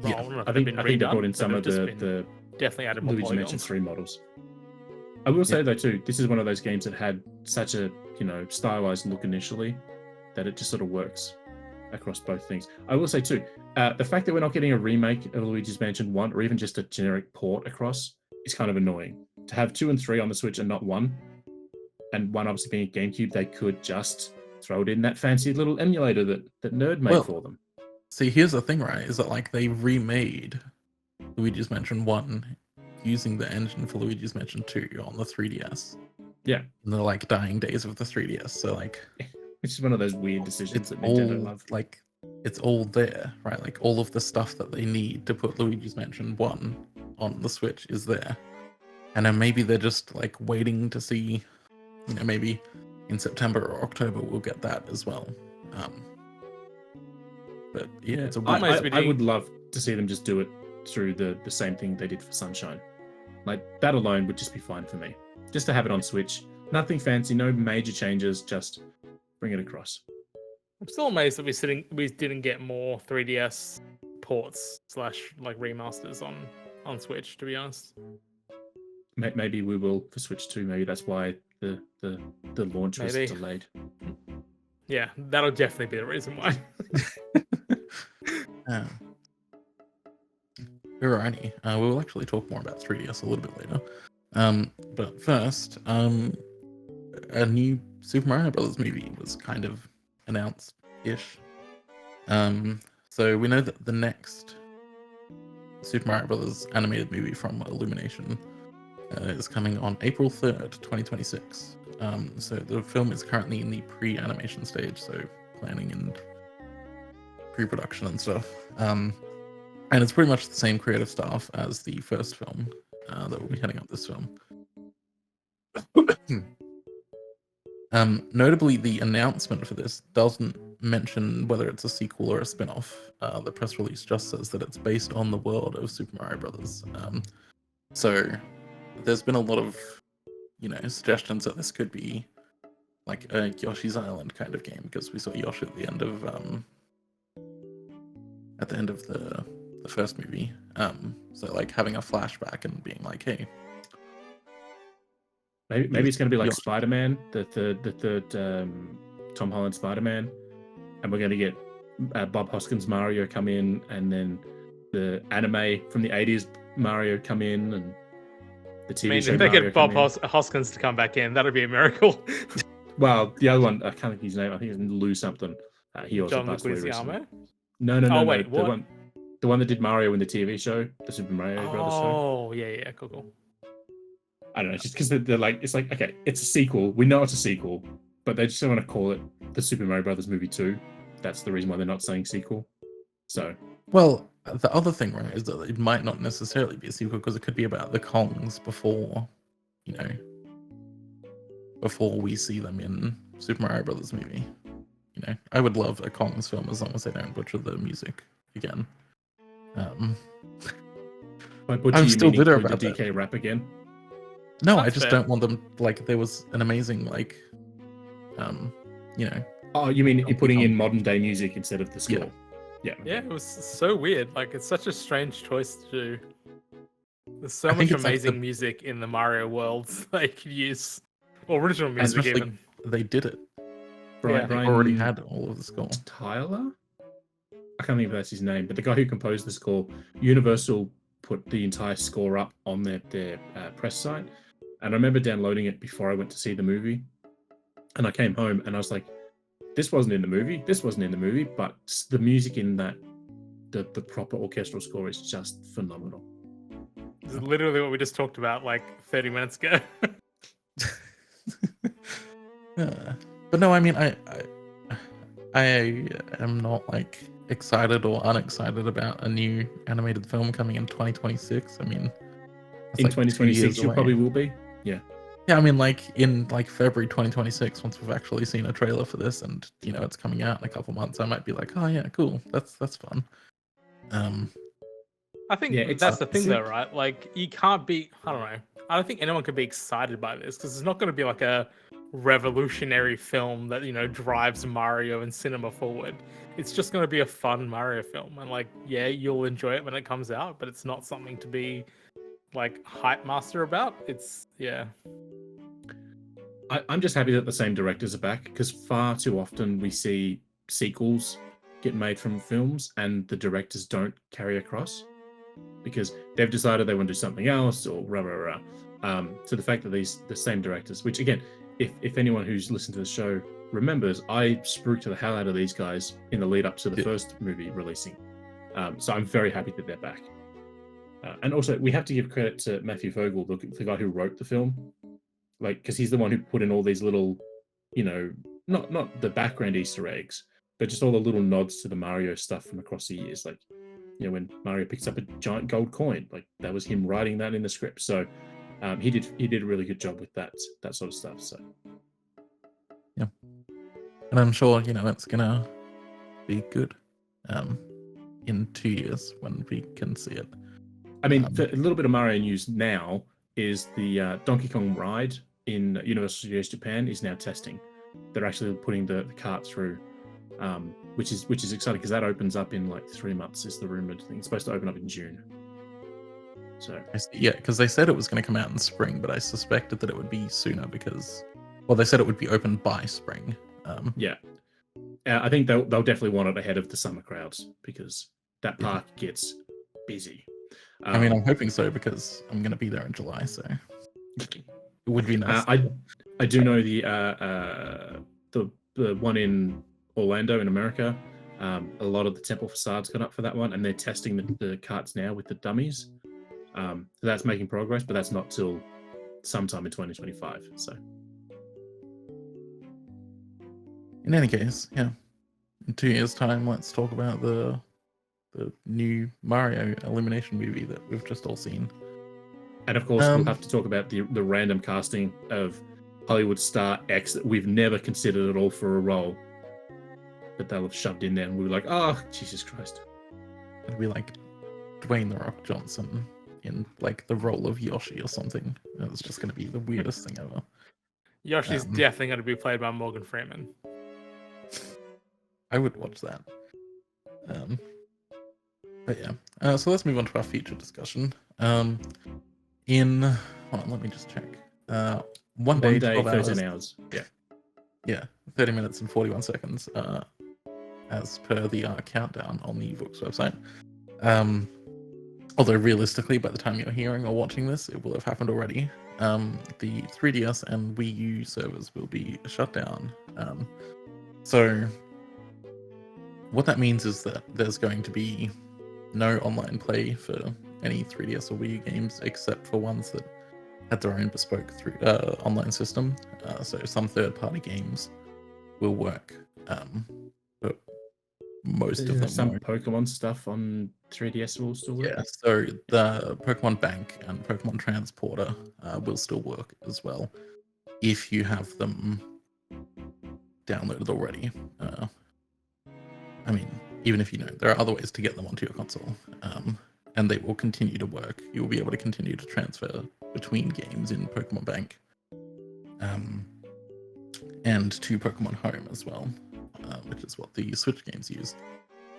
C: I think they brought in some of the
B: definitely added more
C: Luigi's Mansion 3 models. I will say though too, this is one of those games that had such a stylized look initially that it just sort of works across both things. I will say too, the fact that we're not getting a remake of Luigi's Mansion 1 or even just a generic port across is kind of annoying. To have 2 and 3 on the Switch and not 1, and 1 obviously being a GameCube, they could just throw it in that fancy little emulator that Nerd made for them.
A: See, here's the thing, right? Is that they remade Luigi's Mansion 1 using the engine for Luigi's Mansion 2 on the 3DS.
C: Yeah.
A: In the dying days of the 3DS. So which
C: is one of those weird decisions that Nintendo love.
A: It's all there, right? All of the stuff that they need to put Luigi's Mansion 1 on the Switch is there. And then maybe they're just waiting to see, maybe in September or October we'll get that as well. But yeah, it's
C: I would love to see them just do it through the same thing they did for Sunshine. That alone would just be fine for me. Just to have it on Switch. Nothing fancy, no major changes, just bring it across.
B: I'm still amazed that we didn't get more 3DS ports slash like remasters on Switch. To be honest,
C: Maybe we will for Switch 2. Maybe that's why the launch was
B: Maybe.
C: delayed.
B: yeah, that'll definitely be the reason why.
A: Alrighty. We will actually talk more about 3DS a little bit later. But first, a new Super Mario Brothers movie was kind of announced-ish. So we know that the next Super Mario Brothers animated movie from Illumination is coming on April 3rd, 2026. So the film is currently in the pre-animation stage, so planning and pre-production and stuff. And it's pretty much the same creative staff as the first film that will be heading up this film. Notably, the announcement for this doesn't mention whether it's a sequel or a spin-off. The press release just says that it's based on the world of Super Mario Brothers. So there's been a lot of, suggestions that this could be like a Yoshi's Island kind of game, because we saw Yoshi at the end of the first movie. So like having a flashback and being like, hey,
C: maybe it's going to be like
A: Yoshi.
C: Spider-Man, the third Tom Holland Spider-Man, and we're going to get Bob Hoskins Mario come in, and then the anime from the 80s Mario come in, and the TV show
B: if they
C: Mario
B: get Bob
C: come in.
B: Hoskins to come back in, that'd be a miracle.
C: Well, the other one, I can't think of his name. I think it's Lou something. He also
B: John
C: passed away recently.
B: Leguizamo.
C: No.
B: Oh, wait,
C: the
B: what?
C: one that did Mario in the TV show, the Super Mario Brothers show.
B: Oh, yeah, cool.
C: I don't know, just because they're like, it's like, okay, it's a sequel. We know it's a sequel, but they just don't want to call it the Super Mario Brothers movie 2. That's the reason why they're not saying sequel. So,
A: well, the other thing, right, is that it might not necessarily be a sequel, because it could be about the Kongs before, before we see them in Super Mario Brothers movie. I would love a Kongs film as long as they don't butcher the music again.
C: by butcher,
A: I'm
C: you
A: still
C: mean
A: bitter
C: include
A: about
C: the
A: that.
C: DK rap again.
A: No, I
B: That's
A: just
B: fair.
A: don't want them, like, there was an amazing, like,
C: Oh, you mean
A: Donkey
C: putting in
A: Kong.
C: modern day music instead of the score? Yeah.
B: Yeah, it was so weird. Like, it's such a strange choice to do. There's so
A: I think
B: much
A: it's like
B: amazing
A: the-
B: music in the Mario worlds they could use. Or original music,
A: especially
B: even.
A: they did it.
C: Brian,
A: They already had all of the score.
C: Tyler? I can't think if that's his name, but the guy who composed the score, Universal put the entire score up on their press site. And I remember downloading it before I went to see the movie. And I came home and I was like, this wasn't in the movie, but the music in that, the proper orchestral score is just phenomenal.
B: This is literally what we just talked about like 30 minutes ago.
A: But no, I mean, I am not like excited or unexcited about a new animated film coming in 2026. I mean, it's
C: In
A: like 2 years
C: 2026, you
A: away.
C: probably will be. Yeah.
A: Yeah, I mean, like in like February 2026, once we've actually seen a trailer for this, and it's coming out in a couple months, I might be like, oh yeah, cool, that's fun.
B: I think
C: Yeah, it's-
B: that's the thing,
C: it's-
B: though, right? Like, you can't be. I don't know. I don't think anyone could be excited by this because it's not going to be like a revolutionary film that drives Mario and cinema forward. It's just going to be a fun Mario film, and like, yeah, you'll enjoy it when it comes out, but it's not something to be like hype master about. It's
C: I'm just happy that the same directors are back, because far too often we see sequels get made from films and the directors don't carry across because they've decided they want to do something else or rah rah rah. So the fact that the same directors, which again, if anyone who's listened to the show remembers, I spooked the hell out of these guys in the lead up to the first movie releasing. So I'm very happy that they're back. And also, we have to give credit to Matthew Vogel, the guy who wrote the film, like, because he's the one who put in all these little, not the background Easter eggs, but just all the little nods to the Mario stuff from across the years. Like, when Mario picks up a giant gold coin, like that was him writing that in the script. So he did a really good job with that sort of stuff. So
A: yeah, and I'm sure it's gonna be good in 2 years when we can see it.
C: I mean, a little bit of Mario news now is the Donkey Kong ride in Universal Studios Japan is now testing. They're actually putting the cart through which is exciting because that opens up in like 3 months. Is the rumored thing? It's supposed to open up in June. So
A: Yeah, because they said it was going to come out in spring, but I suspected that it would be sooner because, well, they said it would be open by spring.
C: yeah, I think they'll definitely want it ahead of the summer crowds because that park gets busy.
A: I mean, I'm hoping so because I'm going to be there in July, so it would be nice.
C: I do know the one in Orlando in America. A lot of the temple facades got up for that one, and they're testing the carts now with the dummies. So that's making progress, but that's not till sometime in 2025. So,
A: in any case, yeah, in 2 years' time, let's talk about the new Mario Illumination movie that we've just all seen.
C: And of course, we'll have to talk about the random casting of Hollywood star X that we've never considered at all for a role, but they'll have shoved in there, and we were like, oh, Jesus Christ.
A: It'd be like Dwayne The Rock Johnson in like the role of Yoshi or something. It's just going to be the weirdest thing ever.
B: Yoshi's definitely going to be played by Morgan Freeman.
A: I would watch that. But yeah, so let's move on to our feature discussion. Hold on, let me just check. One day
C: 13 hours.
A: Yeah, 30 minutes and 41 seconds, as per the countdown on the Vook's website. Although realistically, by the time you're hearing or watching this, it will have happened already. The 3DS and Wii U servers will be shut down. So what that means is that there's going to be no online play for any 3DS or Wii U games except for ones that had their own bespoke online system. So some third-party games will work, but most of them
C: some
A: won't.
C: Pokemon stuff on 3DS will still work.
A: Yeah, so the Pokemon Bank and Pokemon Transporter will still work as well if you have them downloaded already. I mean, even if you know, there are other ways to get them onto your console, and they will continue to work. You will be able to continue to transfer between games in Pokemon Bank, and to Pokemon Home as well, which is what the Switch games use.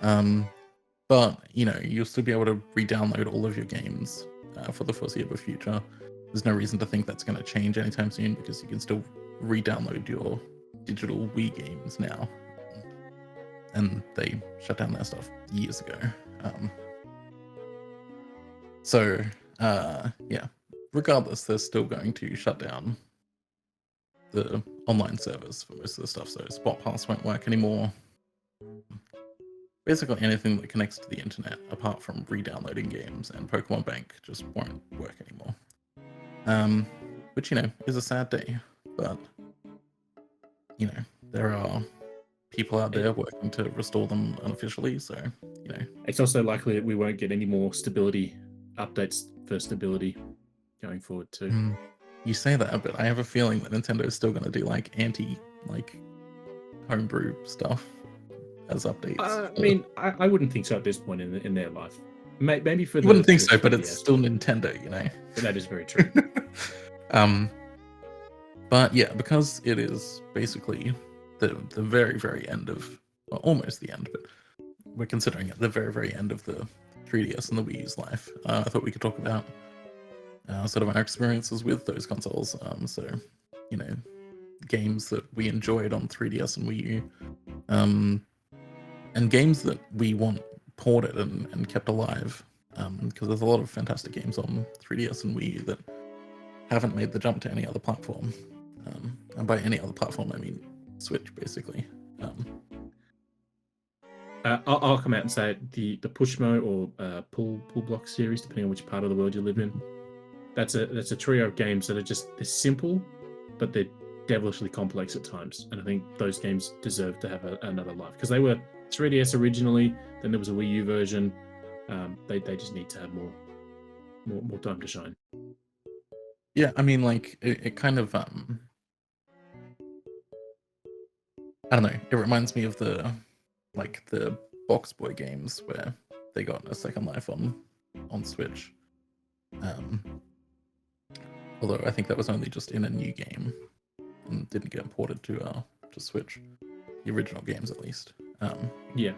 A: But you know, you'll still be able to re-download all of your games for the foreseeable future. There's no reason to think that's going to change anytime soon because you can still re-download your digital Wii games now. And they shut down their stuff years ago. Yeah, regardless, they're still going to shut down the online servers for most of the stuff. So Spot Pass won't work anymore. Basically anything that connects to the internet apart from re-downloading games, and Pokemon Bank just won't work anymore. Which, you know, is a sad day, but you know, there are people out there working to restore them unofficially, so you know.
C: It's also likely that we won't get any more stability updates for stability going forward too.
A: You say that, but I have a feeling that Nintendo is still going to do like homebrew stuff as updates.
C: I mean, I wouldn't think so at this point in their life. Maybe for
A: you wouldn't think so, but it's still Nintendo, you know.
C: That is very true.
A: But yeah, because it is basically the very, very end of, well, almost the end, but we're considering it the very, very end of the 3DS and the Wii U's life. I thought we could talk about sort of our experiences with those consoles. So, you know, games that we enjoyed on 3DS and Wii U, and games that we want ported and kept alive, because there's a lot of fantastic games on 3DS and Wii U that haven't made the jump to any other platform. And by any other platform, I mean Switch, basically.
C: I'll come out and say it, the Pushmo or pull block series, depending on which part of the world you live in. That's a trio of games that are they're simple, but they're devilishly complex at times. And I think those games deserve to have another life because they were 3DS originally. Then there was a Wii U version. They just need to have more time to shine.
A: Yeah, I mean, like it kind of I don't know. It reminds me of the Box Boy games where they got a second life on Switch. Although I think that was only just in a new game and didn't get ported to Switch. The original games, at least.
C: Yeah.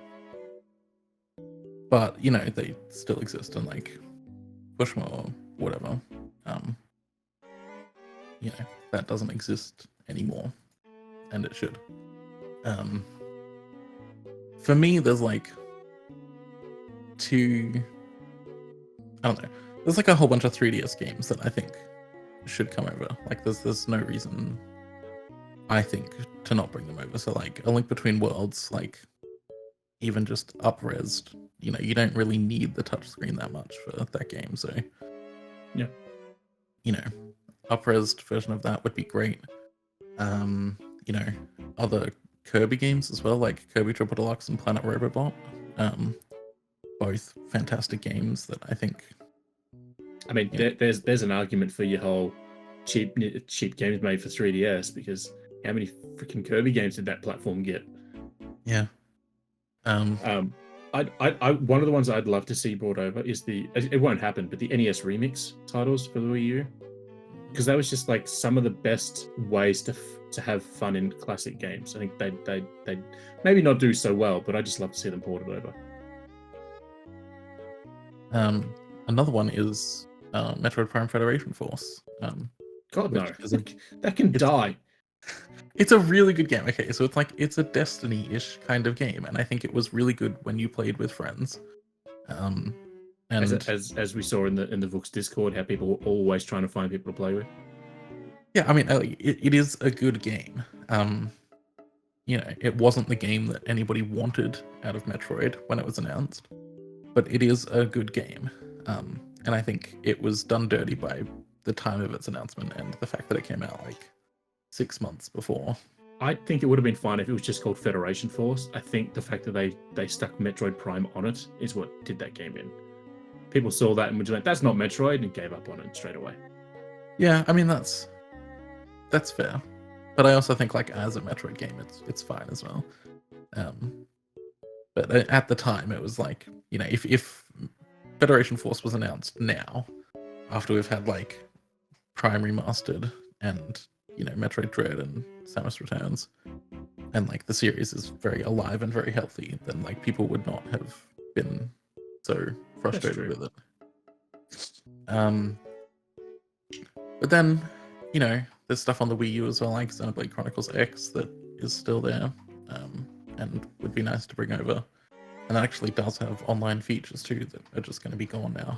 A: But you know, they still exist and like Bushmore or whatever. You know, that doesn't exist anymore, and it should. For me, there's like I don't know. There's like a whole bunch of 3DS games that I think should come over. Like, there's no reason, I think, to not bring them over. So like A Link Between Worlds, like even just up-resed, you know, you don't really need the touchscreen that much for that game. So
C: yeah,
A: you know, up-resed version of that would be great. You know, other Kirby games as well, like Kirby Triple Deluxe and Planet Robobot. Both fantastic games that I think.
C: I mean, there's an argument for your whole cheap games made for 3DS, because how many freaking Kirby games did that platform get?
A: Yeah.
C: I one of the ones I'd love to see brought over is it won't happen, but the NES remix titles for the Wii U, because that was just like some of the best ways to have fun in classic games. I think they maybe not do so well, but I just love to see them ported over.
A: Another one is Metroid Prime Federation Force.
C: God no, that can die.
A: It's a really good game. Okay, so it's a Destiny-ish kind of game, and I think it was really good when you played with friends. And
C: as we saw in the Vookcast Discord, how people were always trying to find people to play with.
A: Yeah, I mean, it is a good game. You know, it wasn't the game that anybody wanted out of Metroid when it was announced, but it is a good game. And I think it was done dirty by the time of its announcement and the fact that it came out like 6 months before.
C: I think it would have been fine if it was just called Federation Force. I think the fact that they stuck Metroid Prime on it is what did that game in. People saw that and were just like, that's not Metroid, and gave up on it straight away.
A: Yeah, I mean, that's fair. But I also think, like, as a Metroid game, it's fine as well. But at the time, it was like, you know, if Federation Force was announced now, after we've had like Prime Remastered and, you know, Metroid Dread and Samus Returns, and like the series is very alive and very healthy, then like people would not have been so frustrated with it. But then, you know, there's stuff on the Wii U as well, like Xenoblade Chronicles X, that is still there, and would be nice to bring over. And that actually does have online features too that are just going to be gone now.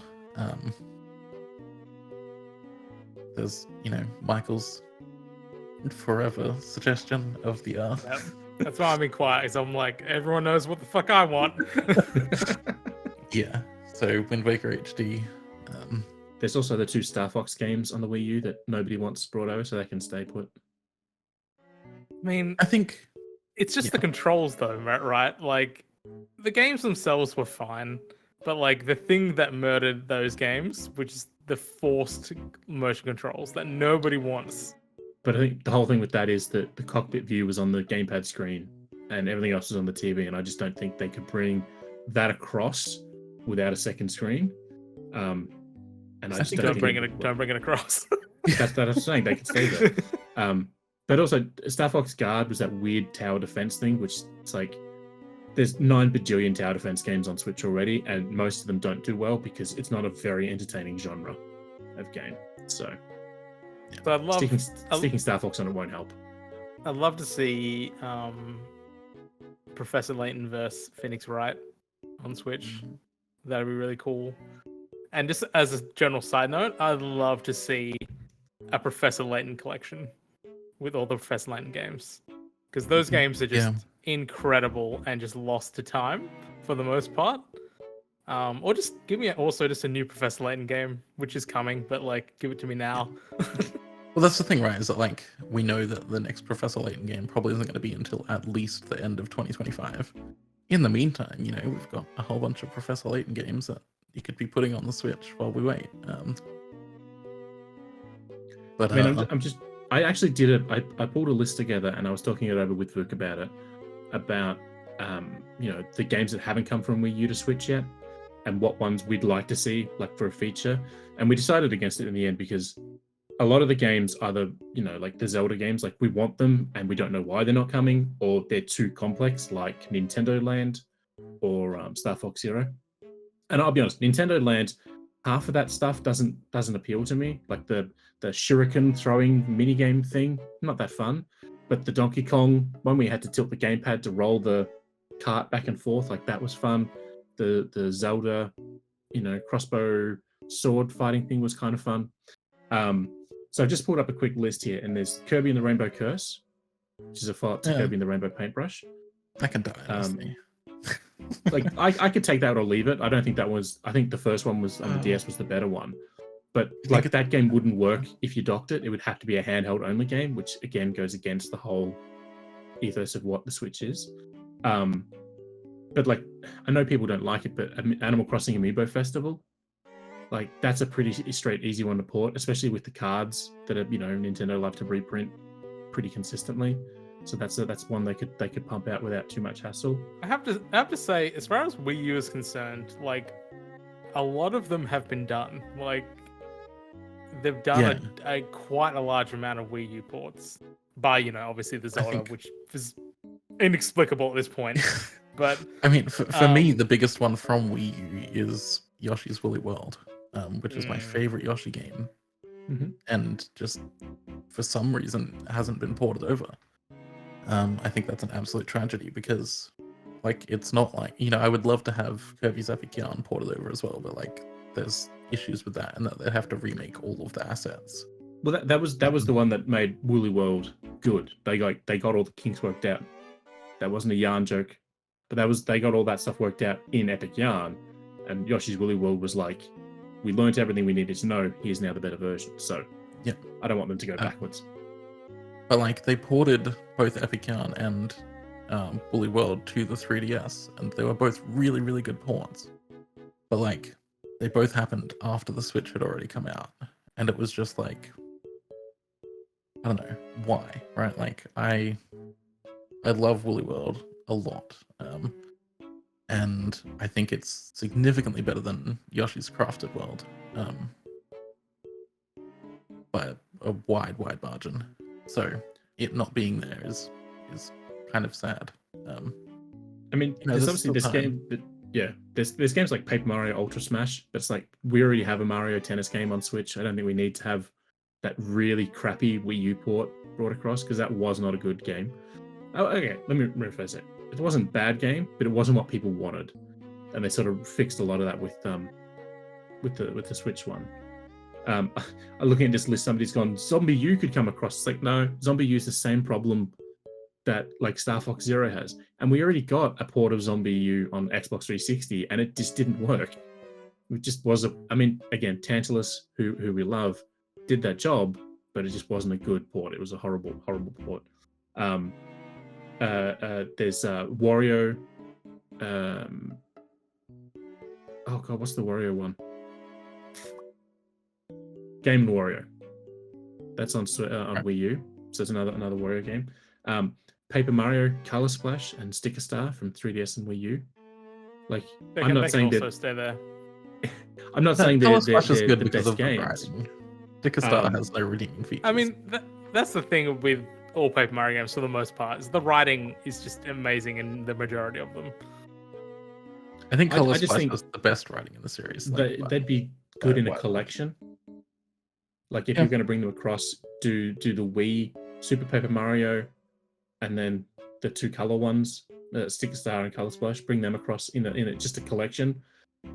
A: There's, you know, Michael's forever suggestion of the
B: Yep. That's why I'm being quiet, because I'm like, everyone knows what the fuck I want.
A: Yeah, so Wind Waker HD.
C: There's also the 2 Star Fox games on the Wii U that nobody wants brought over, so they can stay put.
B: I mean,
A: I think
B: it's just the controls though, right? Like, the games themselves were fine, but like the thing that murdered those games, which is the forced motion controls that nobody wants.
C: But I think the whole thing with that is that the cockpit view was on the gamepad screen and everything else was on the TV, and I just don't think they could bring that across without a second screen. And I just
B: don't bring it across.
C: That's what I'm saying. They could stay there. But also, Star Fox Guard was that weird tower defense thing, which it's like there's 9 bajillion tower defense games on Switch already, and most of them don't do well because it's not a very entertaining genre of game. So,
B: but
C: sticking Star Fox on it won't help.
B: I'd love to see Professor Layton versus Phoenix Wright on Switch. That'd be really cool. And just as a general side note, I'd love to see a Professor Layton collection with all the Professor Layton games, because those games are just incredible and just lost to time for the most part. Or just give me also just a new Professor Layton game, which is coming, but like give it to me now.
A: Well, that's the thing, right? Is that like we know that the next Professor Layton game probably isn't going to be until at least the end of 2025. In the meantime, you know, we've got a whole bunch of Professor Layton games that you could be putting on the Switch while we wait. But
C: I mean, I actually I pulled a list together and I was talking it over with Vook about it, about you know, the games that haven't come from Wii U to Switch yet, and what ones we'd like to see like for a feature. And we decided against it in the end because a lot of the games are like the Zelda games, like we want them and we don't know why they're not coming, or they're too complex, like Nintendo Land or Star Fox Zero. And I'll be honest, Nintendo Land, half of that stuff doesn't appeal to me. Like the shuriken throwing minigame thing, not that fun. But the Donkey Kong one, we had to tilt the gamepad to roll the cart back and forth, like that was fun. The Zelda, crossbow sword fighting thing was kind of fun. So I've just pulled up a quick list here, and there's Kirby and the Rainbow Curse, which is a follow-up to Kirby and the Rainbow Paintbrush.
A: I can die, honestly.
C: Like I could take that or leave it. I don't think that was. I think the first one was on the DS was the better one, but like that game wouldn't work if you docked it. It would have to be a handheld only game, which again goes against the whole ethos of what the Switch is. But like I know people don't like it, but Animal Crossing Amiibo Festival, like that's a pretty straight, easy one to port, especially with the cards that are Nintendo love to reprint pretty consistently. So that's one they could pump out without too much hassle.
B: I have to say, as far as Wii U is concerned, like a lot of them have been done. Like they've done a quite a large amount of Wii U ports. By obviously the Zelda, which is inexplicable at this point. But
A: I mean, for me, the biggest one from Wii U is Yoshi's Woolly World, which is my favorite Yoshi game, and just for some reason hasn't been ported over. I think that's an absolute tragedy because, like, it's not like I would love to have Kirby's Epic Yarn ported over as well, but like, there's issues with that, and that they have to remake all of the assets.
C: Well, that was the one that made Woolly World good. They got all the kinks worked out. That wasn't a yarn joke, but they got all that stuff worked out in Epic Yarn, and Yoshi's Woolly World was like, we learned everything we needed to know. Here's now the better version. So
A: yeah,
C: I don't want them to go backwards.
A: But like they ported both Epic Yarn and Woolly World to the 3DS, and they were both really, really good ports. But like they both happened after the Switch had already come out, and it was just like, I don't know why, right? Like I love Woolly World a lot, and I think it's significantly better than Yoshi's Crafted World, by a wide margin. So it not being there is kind of sad.
C: I mean, there's obviously this game, but there's games like Paper Mario Ultra Smash, but it's like we already have a Mario Tennis game on Switch. I don't think we need to have that really crappy Wii U port brought across, because that was not a good game. Oh, okay, let me rephrase it. It wasn't a bad game, but it wasn't what people wanted, and they sort of fixed a lot of that with the Switch one. Looking at this list, somebody's gone, Zombie U could come across. It's like, no, Zombie U is the same problem that like Star Fox Zero has, and we already got a port of Zombie U on Xbox 360, and it just didn't work. It just was again, Tantalus, who we love, did that job, but it just wasn't a good port. It was a horrible port. There's Wario. Oh god, what's the Wario one? Game & Wario. That's on Wii U, so it's another Wario game. Paper Mario Color Splash and Sticker Star from 3DS and Wii U. Like, I'm not saying that.
B: Stay there.
C: I'm not saying they're
A: good
C: the
A: because
C: best
A: of the
C: games.
A: writing. Sticker Star has no redeeming features.
B: I mean, that's the thing with all Paper Mario games for the most part. Is the writing is just amazing in the majority of them.
A: I think Color Splash was the best writing in the series.
C: They'd be good in a collection. Like if you're going to bring them across, do the Wii Super Paper Mario, and then the two color ones, Sticker Star and Color Splash, bring them across in just a collection,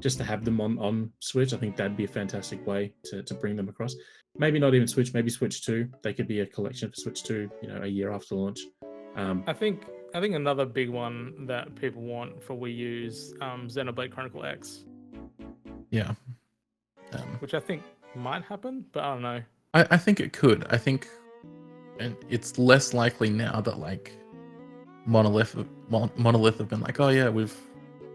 C: just to have them on Switch. I think that'd be a fantastic way to bring them across. Maybe not even Switch, maybe Switch 2. They could be a collection for Switch 2, a year after launch.
B: I think another big one that people want for Wii U is Xenoblade Chronicle X.
A: Yeah.
B: Which I think might happen, but I don't know.
A: I think it could. I think it's less likely now that like Monolith have been like, oh yeah, we've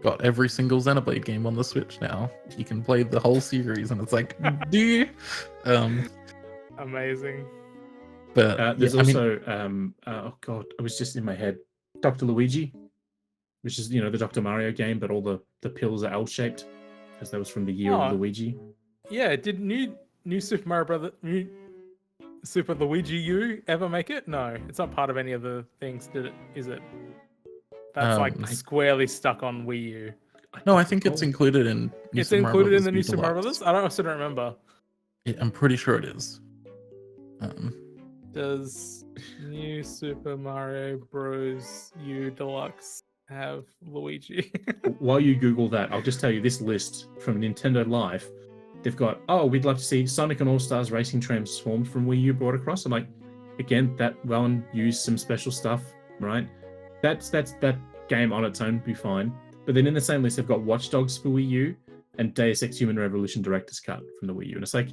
A: got every single Xenoblade game on the Switch now. You can play the whole series, and it's like, do you?
B: Amazing.
A: But
C: there's also oh god, it was just in my head. Dr. Luigi, which is the Dr. Mario game, but all the pills are L-shaped, because that was from the year of Luigi.
B: Yeah, did new Super Mario Brother Super Luigi U ever make it? No, it's not part of any of the things, did it? Is it? That's like
A: Um,
B: squarely stuck on Wii U.
A: No, I
C: don't
A: think it's
C: recall.
A: included in New
B: It's
A: Super Mario
B: included in
A: Brothers
B: the new
A: U
B: Super Mario
A: Deluxe.
B: Brothers? I still don't remember.
A: I'm pretty sure it is.
B: Does New Super Mario Bros. U Deluxe have Luigi?
C: While you Google that, I'll just tell you this list from Nintendo Live. They've got, oh, we'd love to see Sonic and All Stars Racing transformed from Wii U brought across. I'm like, again, that one used some special stuff, right? That game on its own would be fine. But then in the same list, they've got Watch Dogs for Wii U and Deus Ex Human Revolution Director's Cut from the Wii U. And it's like,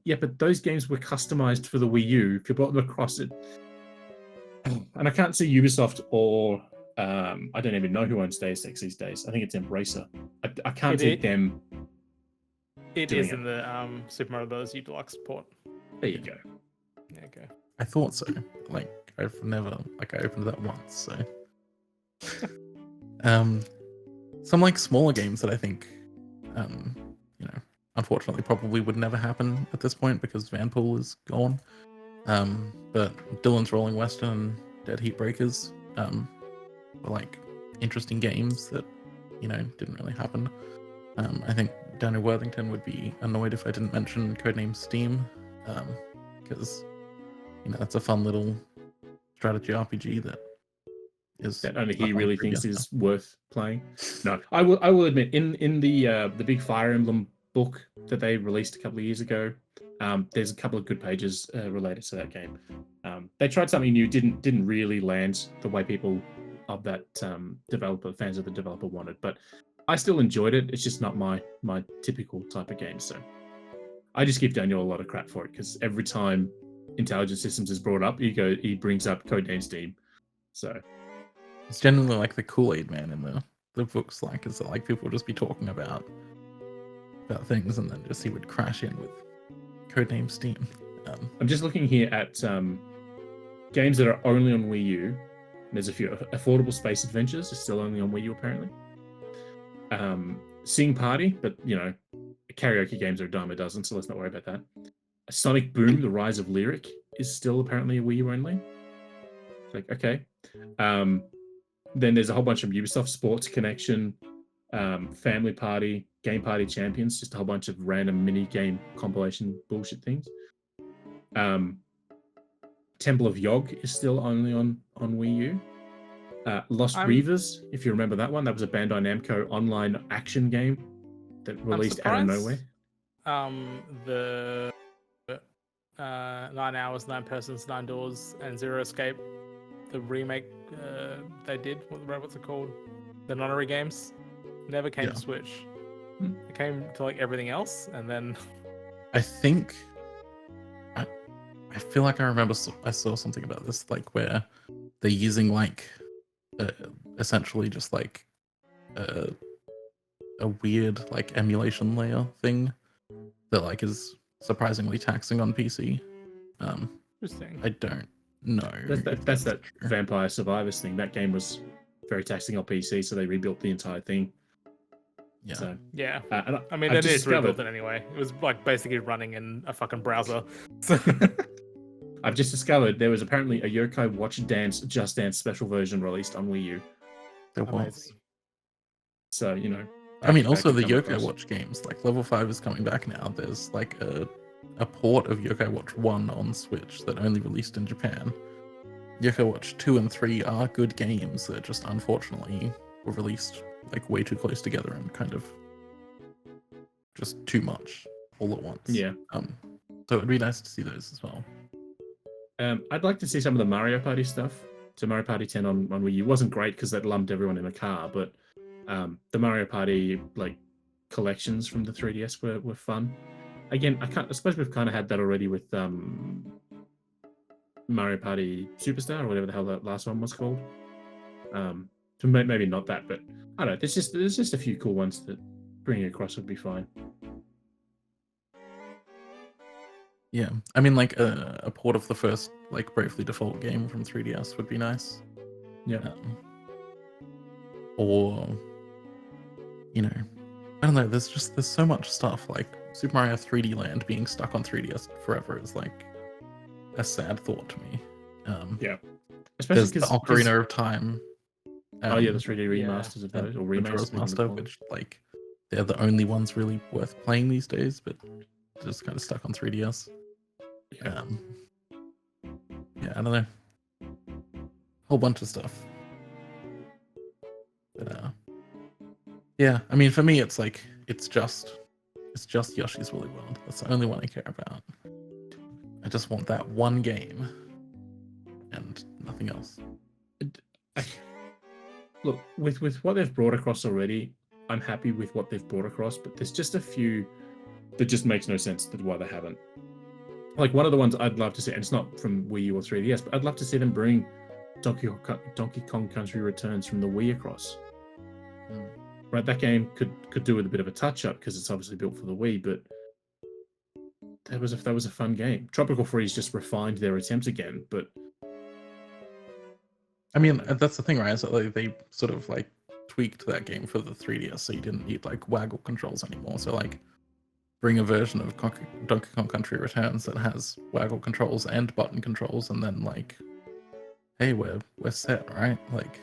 C: yeah, but those games were customized for the Wii U. If you brought them across it, and I can't see Ubisoft or I don't even know who owns Deus Ex these days. I think it's Embracer. I can't see them.
B: It
C: doing
B: is in the Super Mario Bros. U Deluxe port.
C: There you go.
B: Yeah, okay.
A: I thought so. Like I've never I opened that once, so some like smaller games that I think unfortunately probably would never happen at this point because Vanpool is gone. But Dylan's Rolling Western and Dead Heat Breakers were like interesting games that didn't really happen. I think Daniel Worthington would be annoyed if I didn't mention Codename Steam, because that's a fun little strategy RPG that
C: only he really thinks is worth playing. No, I will admit in the big Fire Emblem book that they released a couple of years ago, there's a couple of good pages related to that game. They tried something new, didn't really land the way people of that fans of the developer wanted, but I still enjoyed it. It's just not my typical type of game. So I just give Daniel a lot of crap for it because every time Intelligent Systems is brought up, he brings up Codename Steam. So
A: it's generally like the Kool-Aid man in the books. Like, is that like people just be talking about things and then just he would crash in with Codename Steam.
C: I'm just looking here at games that are only on Wii U. There's a few. Affordable Space Adventures is still only on Wii U apparently. Sing Party, but karaoke games are a dime a dozen, so let's not worry about that. Sonic Boom: The Rise of Lyric is still apparently a Wii U only. It's like, okay. Then there's a whole bunch of Ubisoft Sports Connection, Family Party, Game Party Champions, just a whole bunch of random mini game compilation bullshit things. Temple of Yog is still only on Wii U. Lost Reavers, if you remember that one, that was a Bandai Namco online action game that released out of nowhere.
B: The 9 Hours, 9 Persons, 9 Doors, and Zero Escape, the remake they did, what's it called? The Nonary games, never came to Switch. It came to like everything else, and then
A: I think I feel like I remember I saw something about this, like where they're using like essentially just like a weird like emulation layer thing that like is surprisingly taxing on PC.
B: Interesting.
A: I don't know.
C: That's that Vampire Survivors thing. That game was very taxing on PC, so they rebuilt the entire thing.
A: Yeah.
C: So,
B: yeah.
C: I
B: mean, they did rebuild it anyway. It was like basically running in a fucking browser.
C: I've just discovered there was apparently a Yokai Watch Dance Just Dance special version released on Wii U.
A: There was.
C: So,
A: I mean, also the Yokai Watch games, like Level 5 is coming back now. There's like a port of Yokai Watch 1 on Switch that only released in Japan. Yokai Watch 2 and 3 are good games that just unfortunately were released like way too close together and kind of just too much all at once.
C: Yeah.
A: So it'd be nice to see those as well.
C: I'd like to see some of the Mario Party stuff. So Mario Party 10 on Wii U wasn't great because that lumped everyone in a car, but the Mario Party like collections from the 3DS were fun. Again, I suppose we've kind of had that already with Mario Party Superstar or whatever the hell that last one was called. So maybe not that, but I don't know. There's just a few cool ones that bringing across would be fine.
A: Yeah, I mean, like a port of the first like Bravely Default game from 3DS would be nice.
C: Yeah.
A: Or I don't know. There's so much stuff like Super Mario 3D Land being stuck on 3DS forever is like a sad thought to me.
C: Yeah. Especially
A: There's the
C: because
A: Ocarina of Time.
C: the 3D
B: Yeah.
C: remasters of those, or
A: Majora's
C: remakes, we can
A: Mask,
C: call them.
A: which like they're the only ones really worth playing these days, but just kind of stuck on 3DS.
C: Yeah.
A: Yeah, I don't know. Whole bunch of stuff. But yeah, I mean, for me, it's like it's just Yoshi's Woolly World. That's the only one I care about. I just want that one game and nothing else.
C: Look, with what they've brought across already, I'm happy with what they've brought across, but there's just a few that just makes no sense that why they haven't. Like one of the ones I'd love to see, and it's not from Wii U or 3DS, but I'd love to see them bring Donkey Kong Country Returns from the Wii across. Right, that game could do with a bit of a touch up because it's obviously built for the Wii, but that was a fun game. Tropical Freeze just refined their attempt again, but
A: I mean, that's the thing, right? So like, they sort of like tweaked that game for the 3DS, so you didn't need like waggle controls anymore. So like, bring a version of Donkey Kong Country Returns that has waggle controls and button controls, and then like, hey, we're set, right? Like,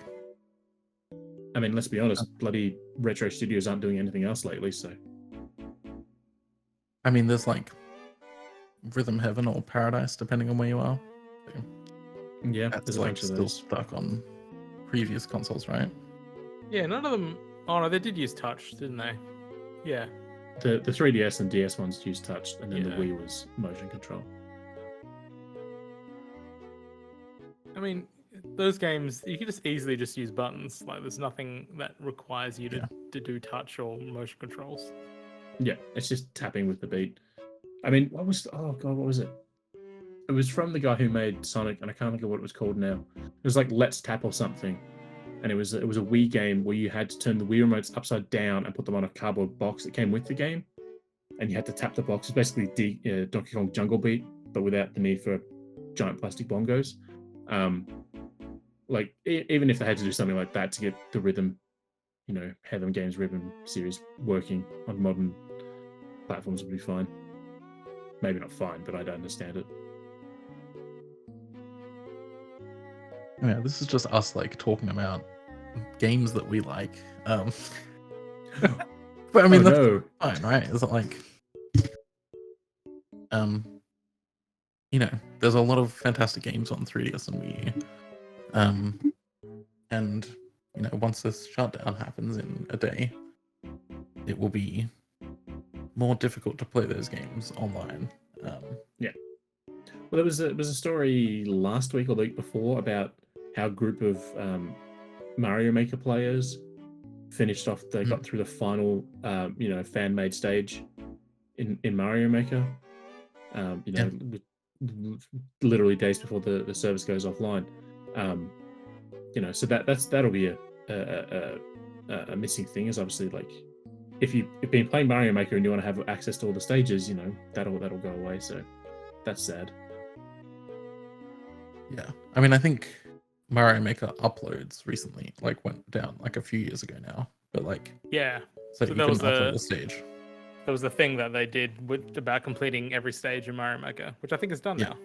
C: I mean, let's be honest, bloody Retro Studios aren't doing anything else lately, so.
A: I mean, there's like Rhythm Heaven or Paradise, depending on where you are. So
C: Yeah,
A: that's
C: there's a
A: like
C: bunch of
A: still
C: those.
A: stuck on previous consoles, right?
B: Yeah, none of them. Oh no, they did use touch, didn't they? Yeah.
C: The 3DS and DS ones used touch, and then the
B: Yeah.
C: Wii was motion control.
B: I mean, those games you can just easily just use buttons. Like, there's nothing that requires you to do touch or motion controls.
C: Yeah, it's just tapping with the beat. I mean, what was it? It was from the guy who made Sonic, and I can't think of what it was called now. It was like Let's Tap or something, and it was a Wii game where you had to turn the Wii remotes upside down and put them on a cardboard box that came with the game, and you had to tap the box. It's basically Donkey Kong Jungle Beat, but without the need for giant plastic bongos. Like even if they had to do something like that to get the rhythm, Heaven Games Rhythm series working on modern platforms would be fine. Maybe not fine, but I don't understand it.
A: Yeah, this is just us like talking about games that we like. But I mean, that's fine, right? Is it like, there's a lot of fantastic games on 3DS and Wii U. And once this shutdown happens in a day, it will be more difficult to play those games online.
C: Yeah. Well, there was a story last week or the week before about how a group of Mario Maker players finished off. They got through the final, fan-made stage in Mario Maker. Literally days before the service goes offline. So that'll be a missing thing. Is obviously like if you've been playing Mario Maker and you want to have access to all the stages, that'll go away. So that's sad.
A: Yeah, I mean, I think Mario Maker uploads recently went down a few years ago now, but so you can upload the stage.
B: There was the thing that they did about completing every stage in Mario Maker, which I think is done now.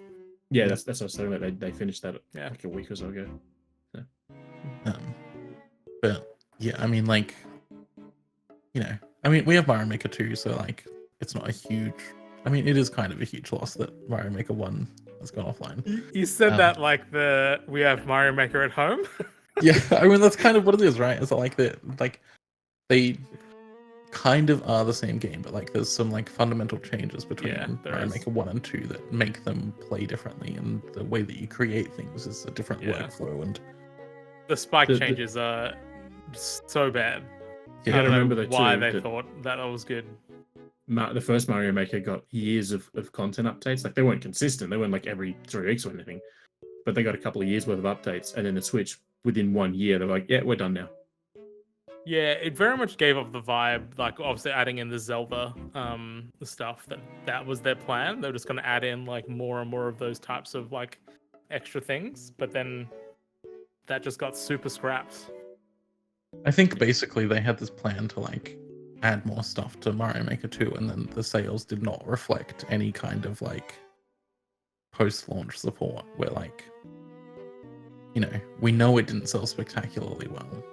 C: Yeah, that's what I was talking about. They finished that like a week or so ago. So.
A: But yeah, I mean, we have Mario Maker 2, so it's not a huge. I mean, it is kind of a huge loss that Mario Maker 1 has gone offline.
B: You said that we have Mario Maker at home.
A: Yeah, I mean that's kind of what it is, right? It's they kind of are the same game, but there's some fundamental changes between Mario Maker 1 and 2 that make them play differently, and the way that you create things is a different workflow. And
B: the spike changes are so bad.
A: Yeah,
B: I don't remember why they thought that was good.
C: The first Mario Maker got years of content updates. They weren't consistent. They weren't every 3 weeks or anything. But they got a couple of years worth of updates. And then the Switch, within 1 year, they're like, yeah, we're done now.
B: Yeah, it very much gave off the vibe, obviously adding in the Zelda stuff, that was their plan. They were just going to add in more and more of those types of extra things. But then that just got super scrapped.
A: I think basically they had this plan to add more stuff to Mario Maker 2, and then the sales did not reflect any kind of post-launch support where like, you know, we know it didn't sell spectacularly well.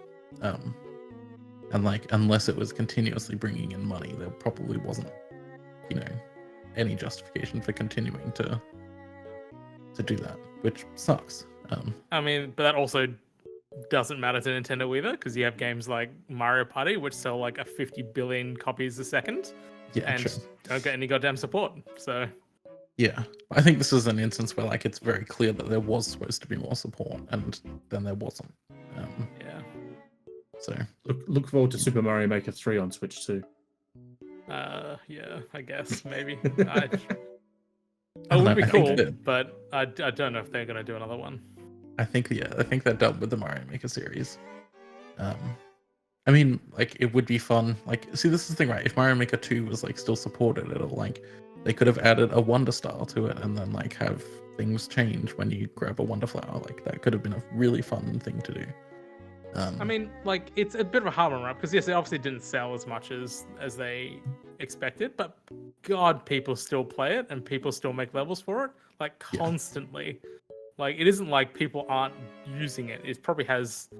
A: And like, unless it was continuously bringing in money, there probably wasn't, you know, any justification for continuing to do that, which sucks.
B: I mean, but that also doesn't matter to Nintendo either, because you have games like Mario Party, which sell like a 50 billion copies a second,
A: Yeah,
B: and
A: true.
B: don't get any goddamn support. So
A: Yeah, I think this is an instance where like it's very clear that there was supposed to be more support, and then there wasn't.
B: yeah,
A: So
C: Look forward to Super Mario Maker 3 on Switch too.
B: yeah, I guess maybe.
A: I
B: It
A: don't
B: would
A: know,
B: be
A: I think
B: cool,
A: that-
B: but I don't know if they're gonna do another one.
A: I think they're done with the Mario Maker series. I mean, like it would be fun. Like, see, this is the thing, right? If Mario Maker 2 was like still supported at all, like they could have added a Wonder Star to it, and then like have things change when you grab a Wonder Flower. Like that could have been a really fun thing to do.
B: I mean, like it's a bit of a hard one, right? Because yes, it obviously didn't sell as much as they expected, but God, people still play it and people still make levels for it, like constantly. Like it isn't like people aren't using it. It probably has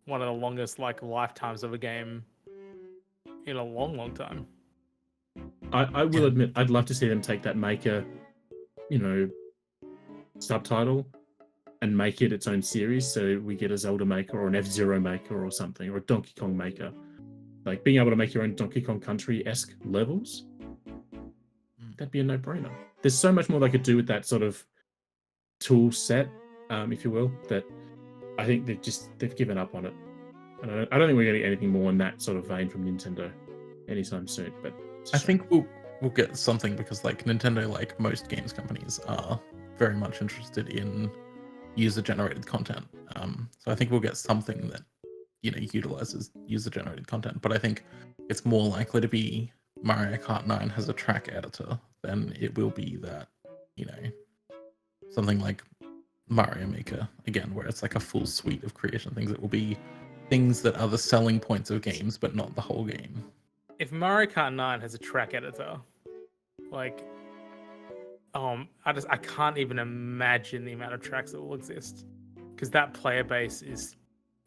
B: one of the longest like lifetimes of a game in a long time.
C: I will admit, I'd love to see them take that Maker, you know, subtitle and make it its own series. So we get a Zelda Maker or an F-Zero Maker or something, or a Donkey Kong Maker. Like being able to make your own Donkey Kong Country-esque levels, that'd be a no-brainer. There's so much more they could do with that sort of tool set, if you will, that I think they've given up on it. And I don't think we're going to get anything more in that sort of vein from Nintendo anytime soon. But
A: I think we'll get something because like Nintendo, like most games companies, are very much interested in user-generated content. So I think we'll get something that, you know, utilizes user-generated content. But I think it's more likely to be Mario Kart 9 has a track editor than it will be that, you know, something like Mario Maker again, where it's like a full suite of creation things. It will be things that are the selling points of games, but not the whole game.
B: If Mario Kart 9 has a track editor, like, I can't even imagine the amount of tracks that will exist, because that player base is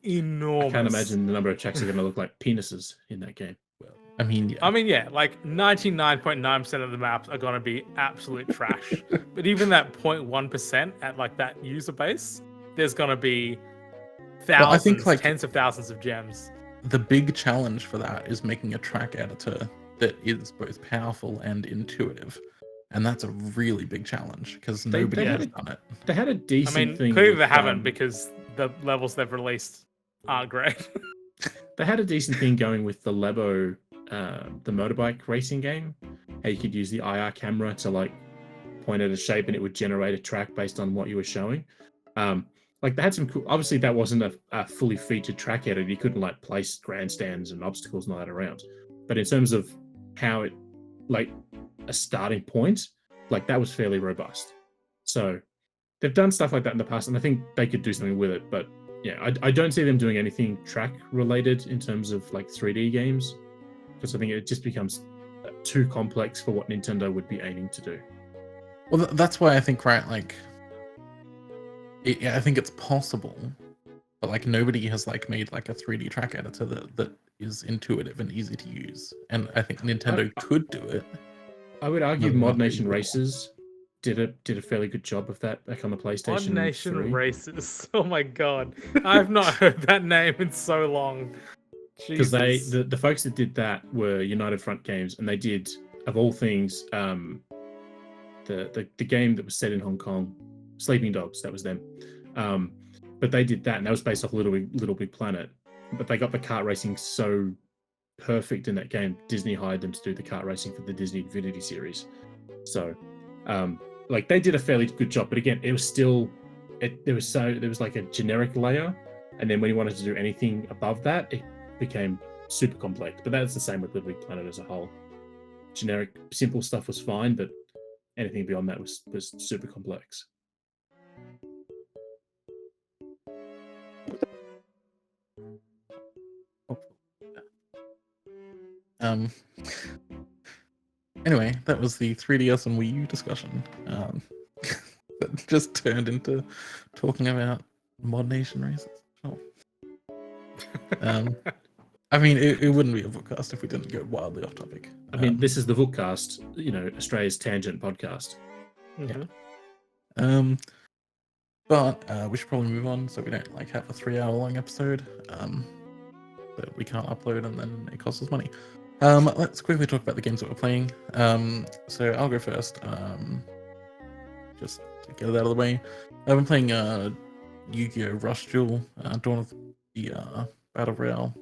B: enormous.
C: I can't imagine the number of tracks are going to look like penises in that game.
A: Well, I mean, yeah,
B: like 99.9% of the maps are going to be absolute trash. But even that 0.1% at like that user base, there's going to be thousands,
A: I think, like,
B: tens of thousands of gems.
A: the big challenge for that is making a track editor that is both powerful and intuitive. And that's a really big challenge because nobody has done it.
C: They had a decent thing.
B: Clearly they haven't, because the levels they've released aren't great.
C: They had a decent thing going with the Lebo, the motorbike racing game. How you could use the IR camera to like point at a shape and it would generate a track based on what you were showing. Like they had some cool. Obviously, that wasn't a fully featured track editor. You couldn't like place grandstands and obstacles and all that around. But in terms of how it, like a starting point, like that was fairly robust. So they've done stuff like that in the past, and I think they could do something with it. But yeah, I don't see them doing anything track related in terms of like 3D games, because I think it just becomes too complex for what Nintendo would be aiming to do.
A: Well, that's why I think, right, like, I think it's possible, but like nobody has like made like a 3D track editor that is intuitive and easy to use. And I think Nintendo could do it.
C: I would argue
A: No,
C: Mod
A: not
C: Nation
A: really.
C: Races did a fairly good job of that back on the PlayStation
B: Odd Nation
C: 3.
B: Races. Oh my god. I've not heard that name in so long.
C: Because
B: Jesus.
C: the folks that did that were United Front Games, and they did, of all things, the game that was set in Hong Kong, Sleeping Dogs, that was them. But they did that, and that was based off Little Big Planet. But they got the kart racing so perfect in that game, Disney hired them to do the kart racing for the Disney Infinity series. So, like they did a fairly good job. But again, it was still, there was like a generic layer, and then when you wanted to do anything above that, it became super complex. But that's the same with Little Big Planet as a whole. Generic, simple stuff was fine, but anything beyond that was super complex.
A: Anyway, that was the 3DS and Wii U discussion. just turned into talking about mod nation races. Oh. I mean, it wouldn't be a Vookcast if we didn't go wildly off topic.
C: I mean, this is the Vookcast, Australia's tangent podcast.
B: Mhm.
A: But we should probably move on so we don't have a 3-hour-long episode that we can't upload and then it costs us money. Let's quickly talk about the games that we're playing. So I'll go first. Just to get it out of the way, I've been playing Yu-Gi-Oh! Rush Duel, Dawn of the Battle Royale.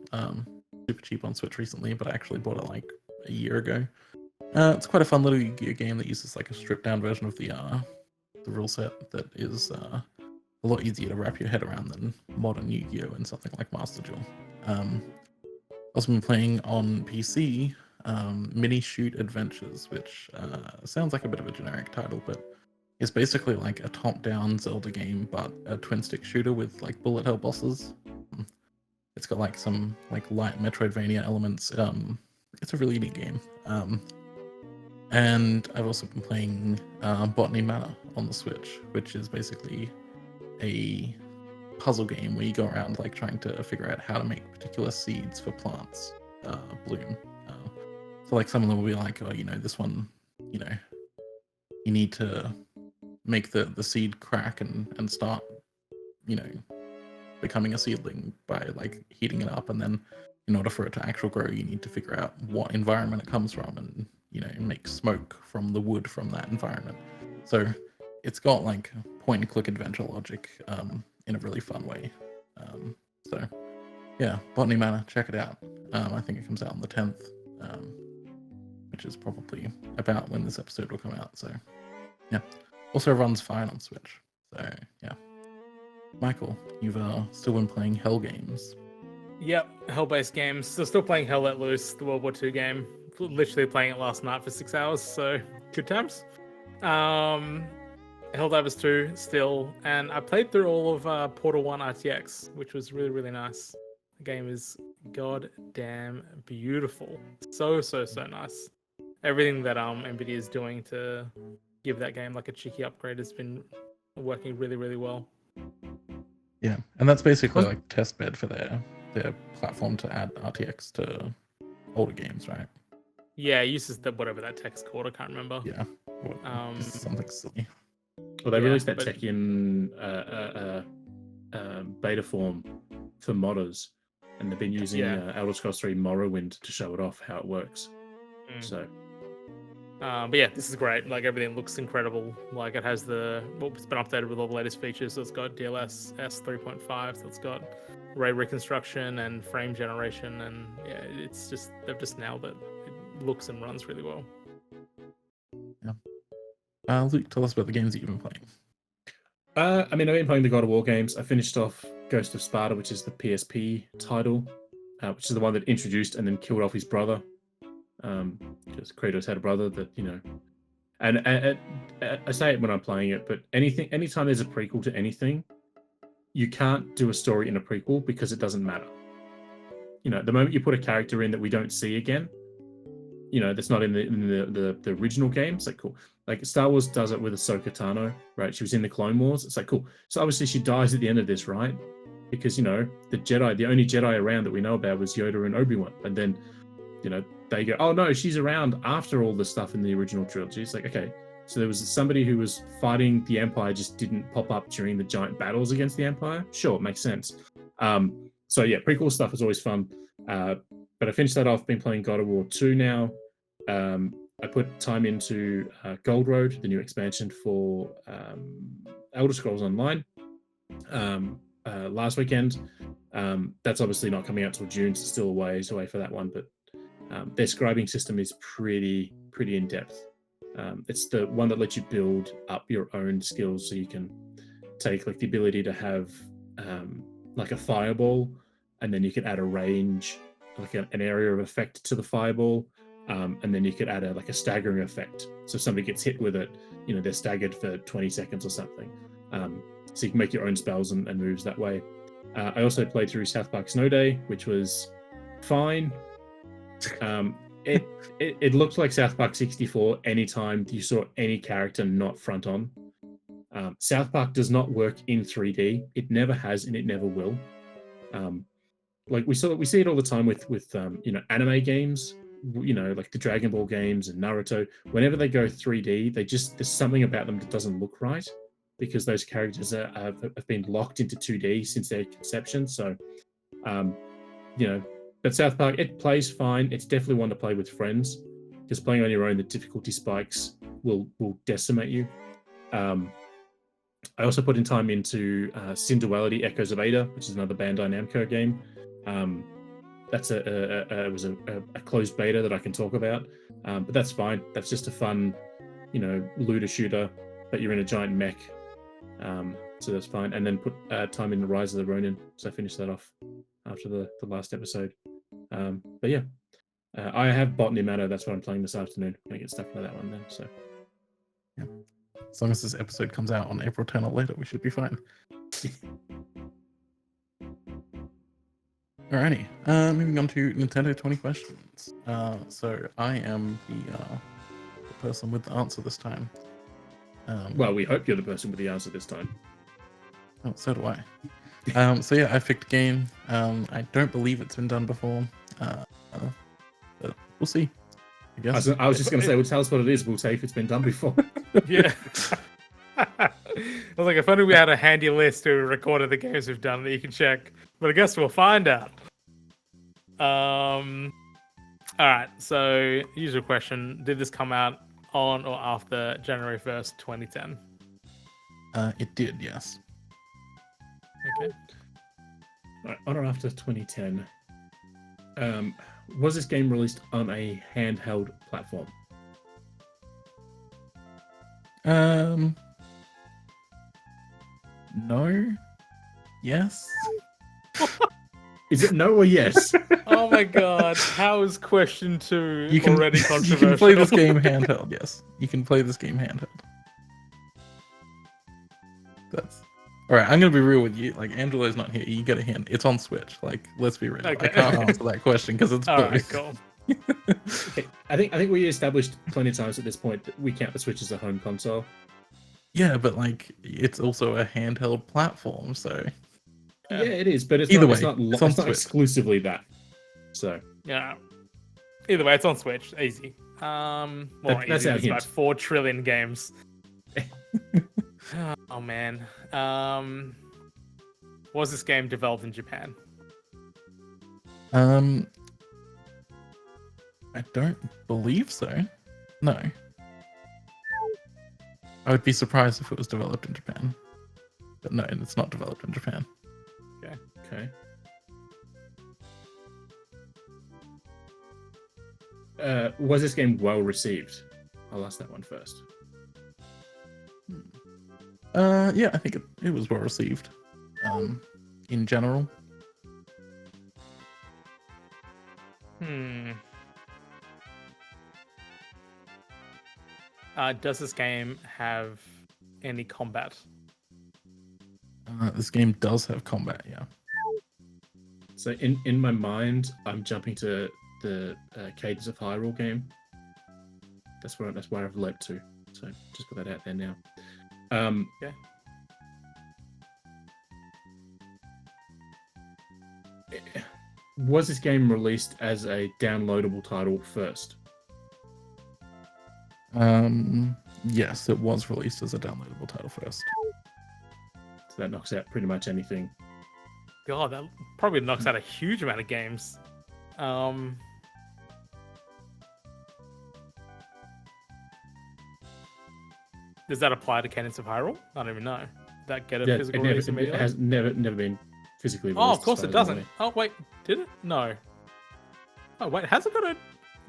A: Super cheap on Switch recently, but I actually bought it a year ago. It's quite a fun little Yu-Gi-Oh! Game that uses a stripped-down version of the rule set that is a lot easier to wrap your head around than modern Yu-Gi-Oh! And something like Master Duel. Also been playing on PC Mini Shoot Adventures, which sounds like a bit of a generic title, but it's basically like a top-down Zelda game, but a twin-stick shooter with bullet hell bosses. It's got some light Metroidvania elements. It's a really neat game. And I've also been playing Botany Manor on the Switch, which is basically a puzzle game where you go around trying to figure out how to make particular seeds for plants bloom. So some of them will be this one, you need to make the seed crack and start, becoming a seedling by heating it up, and then in order for it to actually grow, you need to figure out what environment it comes from and make smoke from the wood from that environment. So it's got point and click adventure logic in a really fun way. So yeah, Botany Manor, check it out. I think it comes out on the 10th, which is probably about when this episode will come out. So yeah, also runs fine on Switch. So yeah. Michael, you've still been playing Hell games.
B: Yep, Hell-based games. So still playing Hell Let Loose, the World War II game. Literally playing it last night for 6 hours, so good times. Helldivers 2 still, and I played through all of Portal 1 RTX, which was really, really nice. The game is goddamn beautiful. So nice. Everything that NVIDIA is doing to give that game a cheeky upgrade has been working really, really well.
A: Yeah, and that's basically test bed for their platform to add RTX to older games, right?
B: Yeah, it uses whatever that text called. I can't remember.
A: Yeah, something silly.
C: Well, they released that Tekken beta form for modders, and they've been using Elder Scrolls 3 Morrowind to show it off how it works. So,
B: but yeah, this is great. Everything looks incredible. It has it's been updated with all the latest features. So it's got DLSS 3.5. So it's got ray reconstruction and frame generation, and yeah, they've just nailed it. It looks and runs really well.
A: Yeah. Luke, tell us about the games that you've been playing.
C: I've been playing the God of War games. I finished off Ghost of Sparta, which is the PSP title, which is the one that introduced and then killed off his brother. Because Kratos had a brother that, and I say it when I'm playing it, but anytime there's a prequel to anything, you can't do a story in a prequel because it doesn't matter. The moment you put a character in that we don't see again, that's not in the original game, it's cool. Star Wars does it with Ahsoka Tano, right? She was in the Clone Wars. It's cool. So obviously she dies at the end of this, right? Because the only Jedi around that we know about was Yoda and Obi-Wan, and then they go, oh no, she's around after all the stuff in the original trilogy. It's okay, so there was somebody who was fighting the Empire, just didn't pop up during the giant battles against the Empire. Sure, it makes sense. So yeah, prequel stuff is always fun. But I finished that off. Been playing God of War 2 now. I put time into Gold Road, the new expansion for Elder Scrolls Online, last weekend. That's obviously not coming out till June, so still a ways away for that one. But their scribing system is pretty in depth. It's the one that lets you build up your own skills, so you can take the ability to have a fireball, and then you can add a range, an area of effect to the fireball, and then you could add a staggering effect. So if somebody gets hit with it, they're staggered for 20 seconds or something. So you can make your own spells and moves that way. I also played through South Park Snow Day, which was fine. It looked like South Park 64 anytime you saw any character not front on. South Park does not work in 3D. It never has, and it never will. Like we see it all the time with anime games. Like the Dragon Ball games and Naruto. Whenever they go 3D, there's something about them that doesn't look right because those characters have been locked into 2D since their conception. So, but South Park, it plays fine. It's definitely one to play with friends because playing on your own, the difficulty spikes will decimate you. I also put in time into Sin Duality: Echoes of Ada, which is another Bandai Namco game. That's it was a closed beta that I can talk about, but that's fine. That's just a fun, looter shooter, but you're in a giant mech, so that's fine. And then put time in the Rise of the Ronin, so I finished that off after the last episode. But yeah, I have Botany Manor. That's what I'm playing this afternoon. I'm gonna get stuck into that one then. So
A: yeah, as long as this episode comes out on April 10 or later, we should be fine. Alrighty, moving on to Nintendo 20 questions. So I am the person with the answer this time.
C: Well, we hope you're the person with the answer this time.
A: Oh, so do I. So yeah, I picked a game. I don't believe it's been done before, but we'll see. I guess.
C: I was just going to say, well, tell us what it is. We'll say if it's been done before.
B: Yeah. I was like, if only we had a handy list to record of the games we've done that you can check. But I guess we'll find out. All right. So, usual question: did this come out on or after January 1st, 2010?
A: It did, yes.
B: Okay.
C: Right, on or after 2010. Was this game released on a handheld platform?
A: No. Yes.
C: Is it no or yes?
B: Oh my god! How is question 2 already controversial?
A: You can play this game handheld. Yes, you can play this game handheld. That's all right. I'm gonna be real with you. Like Angela's not here. You get a hint. It's on Switch. Like, let's be real.
B: Okay.
A: I can't answer that question because it's
B: All
A: both.
B: right, cool.
C: Okay, I think we established plenty of times at this point that we count the Switch as a home console.
A: Yeah, but like it's also a handheld platform, so
C: Yeah, it is, but it's
A: Either
C: not,
A: way,
C: it's not,
A: it's
C: it's
A: on
C: not
A: Switch.
C: exclusively that. So
B: Yeah. Either way, it's on Switch. Easy. More
C: that's
B: easy.
C: our
B: It's about
C: hint.
B: 4 trillion games. Oh man. Was this game developed in Japan?
A: I don't believe so. No. I would be surprised if it was developed in Japan. But no, it's not developed in Japan.
C: okay. Was this game well received? I'll ask that one first.
A: Yeah, I think it was well received. In general.
B: Does this game have any combat?
A: This game does have combat, yeah.
C: So in my mind, I'm jumping to the Cadence of Hyrule game. That's where I've leapt to. So just put that out there now.
B: Yeah.
C: Was this game released as a downloadable title first?
A: Yes, it was released as a downloadable title first.
C: So that knocks out pretty much anything.
B: God, that probably knocks out a huge amount of games. Does that apply to Cadence of Hyrule? I don't even know. Did that get a
C: Yeah,
B: physical
C: it
B: release
C: never, it
B: immediately?
C: has never been physically released.
B: Oh, of course
C: as
B: it
C: far as I'm
B: doesn't. Oh, wait. Did it? No. Oh, wait. Has it got a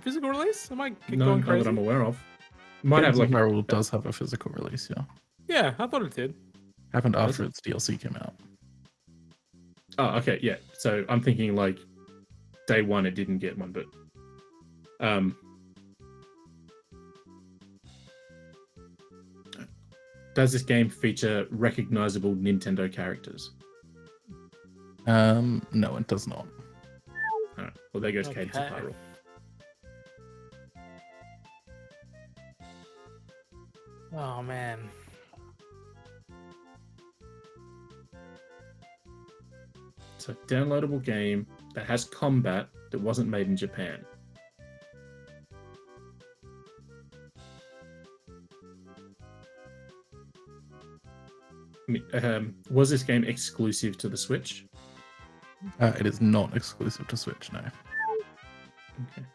B: physical release? Am I
C: aware.
B: going
C: No, not
B: crazy?
C: that I'm aware of. Might have
A: Cadence of
C: like
A: Hyrule does have a physical release, yeah.
B: Yeah, I thought it did.
A: Happened
C: Does
A: after its DLC came out.
C: Oh, okay, yeah. So I'm thinking like day one it didn't get one, but does this game feature recognizable Nintendo characters?
A: No, it does not.
C: Alright, well there goes Cadence of
B: Okay.
C: Hyrule.
B: Oh, man.
C: So downloadable game that has combat that wasn't made in Japan. Was this game exclusive to the Switch?
A: It is not exclusive to Switch, no.
C: Okay.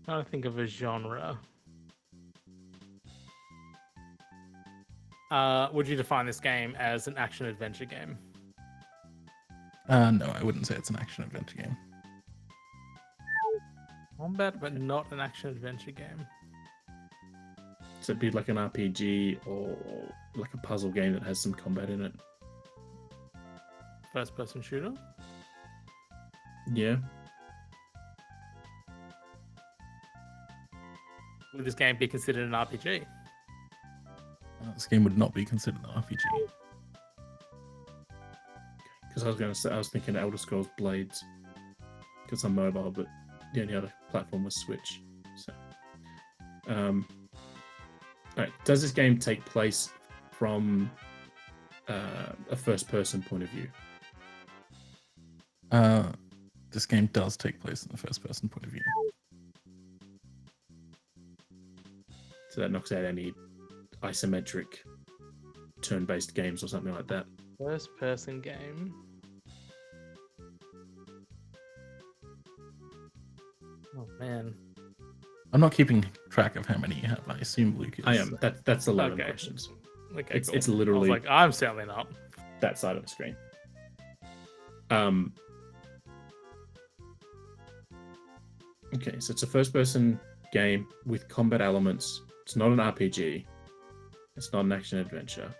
B: Trying to think of a genre. Would you define this game as an action adventure game?
A: No, I wouldn't say it's an action adventure game.
B: Combat, but not an action adventure game.
C: So it'd be like an RPG or like a puzzle game that has some combat in it.
B: First person shooter?
C: Yeah.
B: Would this game be considered an RPG?
A: This game would not be considered an RPG.
C: Because I was thinking Elder Scrolls Blades. Because I'm mobile, but the only other platform was Switch. So, alright. Does this game take place from a first-person point of view?
A: This game does take place in the first-person point of view.
C: So that knocks out any isometric turn-based games or something like that.
B: First person game. Oh man.
A: I'm not keeping track of how many you have. I assume Luke is.
C: I am. That's 11
B: Okay.
C: questions.
B: Okay,
C: It's
B: cool.
C: it's literally
B: I was like, I'm certainly not.
C: that side of the screen. Okay, so it's a first-person game with combat elements. It's not an RPG. It's not an action adventure.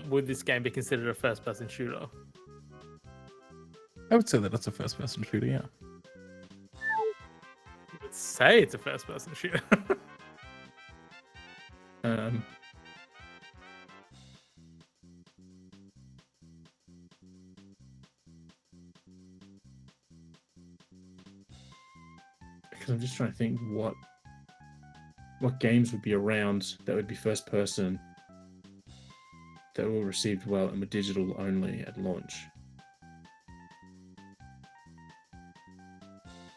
B: Would this game be considered a first person shooter?
A: I would say that it's a first-person shooter, yeah.
B: You would say it's a first person shooter.
C: Because I'm just trying to think what games would be around that would be first person that were received well and were digital only at launch.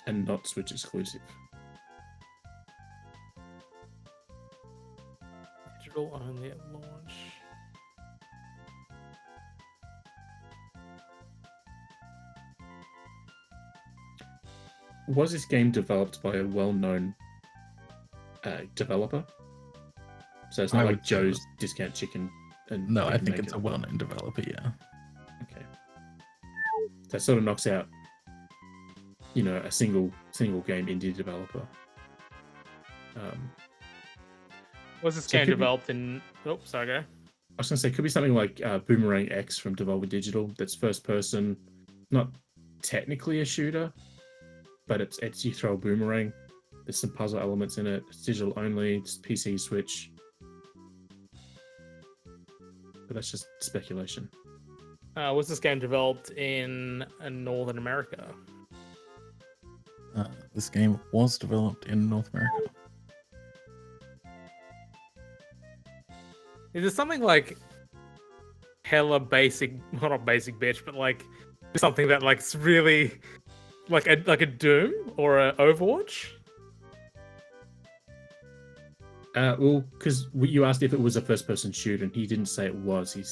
C: And not Switch exclusive.
B: Digital only at launch.
C: Was this game developed by a well-known developer? So it's not
A: I
C: like
A: would say
C: Joe's
A: it was-
C: Discount Chicken. And
A: No, I
C: they can
A: think
C: make
A: it's
C: it.
A: a well-known developer, yeah.
C: Okay. That sort of knocks out, a single game indie developer.
B: Was this
C: So it
B: game
C: could be-
B: developed in? Oh, sorry, go.
C: I was going to say, it could be something like Boomerang X from Devolver Digital. That's first person, not technically a shooter, but it's you throw a boomerang. There's some puzzle elements in it. It's digital only. It's PC, Switch. But that's just speculation.
B: Was this game developed in Northern America?
A: This game was developed in North America.
B: Is it something like hella basic? Well, not basic, bitch, but like something that like's really like a Doom or a Overwatch?
C: Well, because you asked if it was a first-person shooter, and he didn't say it was. He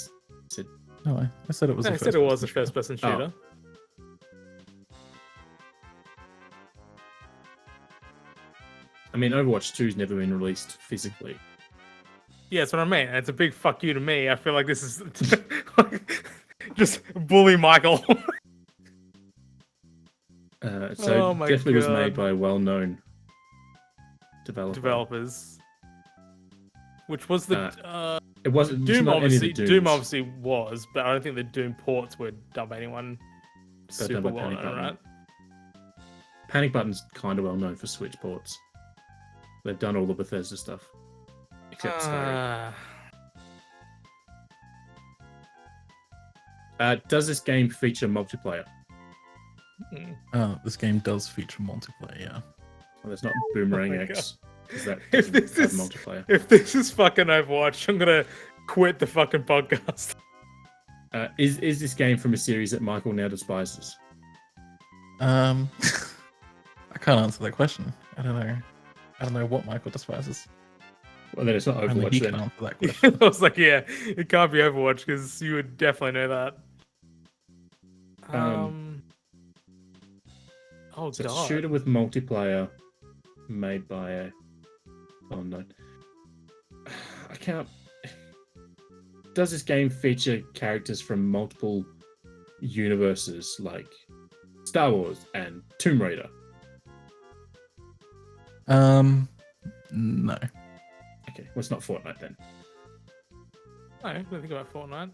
C: said,
A: No, I said it was.
B: No,
A: a
B: I said it was a
A: first-person
B: first-person shooter.
C: I mean, Overwatch 2's never been released physically.
B: Yeah, that's what I mean. It's a big fuck you to me. I feel like this is just bully Michael.
C: So
B: Oh my
C: definitely was made
B: God.
C: by a well-known developer.
B: Developers. Which was the
C: It wasn't it's
B: Doom
C: not any of
B: obviously
C: the
B: Doom
C: Dooms.
B: obviously was, but I don't think the Doom ports were done by anyone
C: They're done
B: super
C: by
B: well
C: Panic
B: known,
C: Button.
B: right?
C: Panic Button's kind of well known for Switch ports. They've done all the Bethesda stuff, except Skyrim. Does this game feature multiplayer?
B: Hmm.
A: This game does feature multiplayer, yeah.
C: Well, there's not Boomerang
B: Oh my
C: X because that
B: If
C: doesn't
B: this
C: have
B: is-
C: multiplayer.
B: If this is fucking Overwatch, I'm gonna quit the fucking podcast.
C: Is this game from a series that Michael now despises?
A: I can't answer that question. I don't know. I don't know what Michael despises.
C: Well, then it's not
A: Only he
C: Overwatch
A: can
C: then.
A: answer that question.
B: I was like, yeah, it can't be Overwatch because you would definitely know that. Oh
C: So it's a
B: god.
C: shooter with multiplayer made by a... Oh no. I can't... Does this game feature characters from multiple universes like Star Wars and Tomb Raider?
A: No.
C: Okay, well, it's not Fortnite then.
B: No, I didn't think about Fortnite.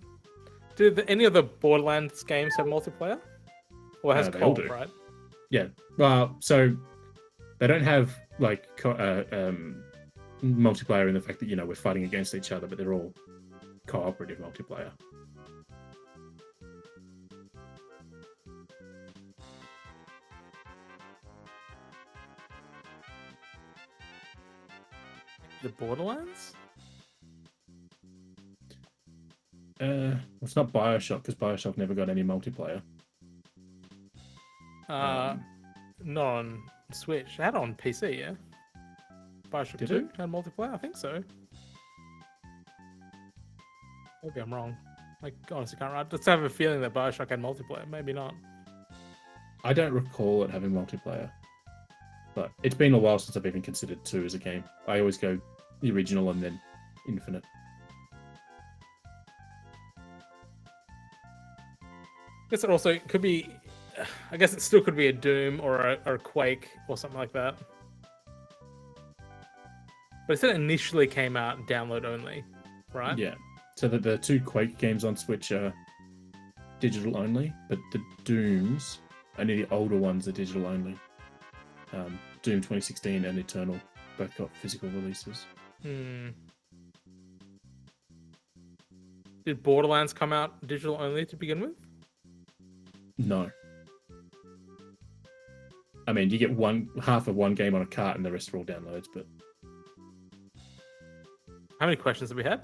B: Do any of the Borderlands games have multiplayer? Or it has
C: They all
B: co-op,
C: do.
B: right?
C: Yeah. Well, so they don't have like multiplayer in the fact that we're fighting against each other, but they're all cooperative multiplayer.
B: The Borderlands?
C: It's not Bioshock because Bioshock never got any multiplayer.
B: Not on Switch. It had it on PC, yeah. Bioshock
C: Did
B: 2
C: it?
B: had multiplayer? I think so. Maybe I'm wrong. Like, honestly, can't remember. I just have a feeling that Bioshock had multiplayer. Maybe not.
C: I don't recall it having multiplayer, but it's been a while since I've even considered 2 as a game. I always go the original and then Infinite.
B: I guess it also could be. I guess it still could be a Doom or a Quake or something like that. But it said it initially came out download only, right?
C: Yeah. So the 2 Quake games on Switch are digital only, but the Dooms, only the older ones are digital only. Doom 2016 and Eternal both got physical releases.
B: Did Borderlands come out digital only to begin with?
C: No. I mean, you get half of one game on a cart and the rest are all downloads, but
B: How many questions have we had?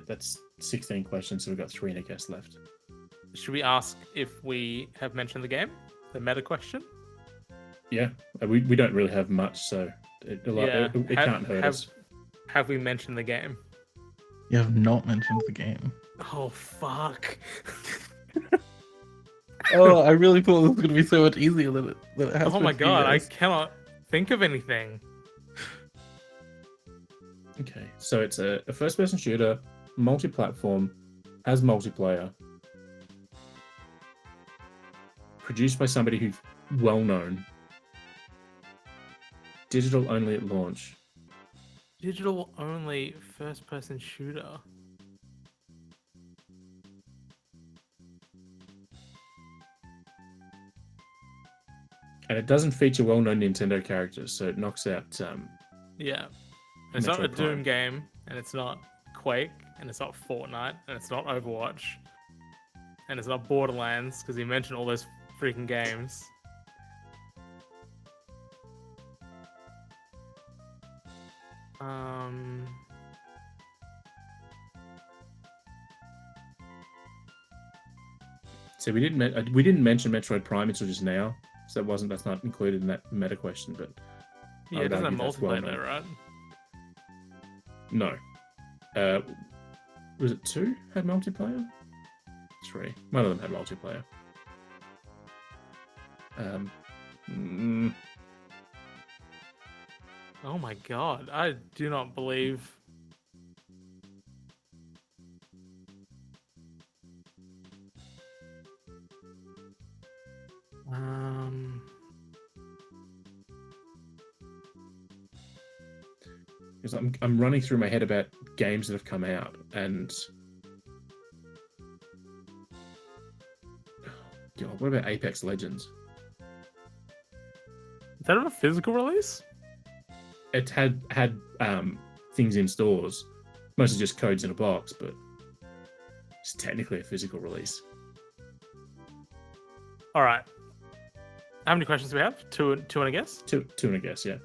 C: that's 16 questions, so we've got 3 and a guess left.
B: Should we ask if we have mentioned the game? The meta question?
C: Yeah, we don't really have much, so it can't hurt us.
B: Have we mentioned the game?
A: You have not mentioned the game.
B: Oh, fuck.
A: Oh, I really thought this was going to be so much easier than it has
B: Oh
A: been
B: my
A: for
B: god,
A: you
B: I
A: guys.
B: cannot think of anything.
C: Okay, so it's a first-person shooter, multi-platform, has multiplayer, produced by somebody who's well-known, digital only at launch.
B: Digital only first person shooter.
C: And it doesn't feature well-known Nintendo characters, so it knocks out
B: Yeah. It's not a
C: Metroid
B: Doom
C: Prime.
B: game, and it's not Quake, and it's not Fortnite, and it's not Overwatch, and it's not Borderlands, because you mentioned all those freaking games.
C: So we didn't mention Metroid Prime until just now, so that's not included in that meta question. But I
B: Yeah, it
C: would
B: doesn't have
C: argue that's
B: multiplayer
C: well
B: though, right?
C: No. Was it 2 had multiplayer? 3. One of them had multiplayer.
B: Oh my god, I do not believe.
C: Because I'm running through my head about games that have come out, and God, what about Apex Legends?
B: Is that a physical release?
C: It had things in stores, mostly just codes in a box, but it's technically a physical release.
B: All right. How many questions do we have? Two and a guess?
C: Two and a guess, yeah.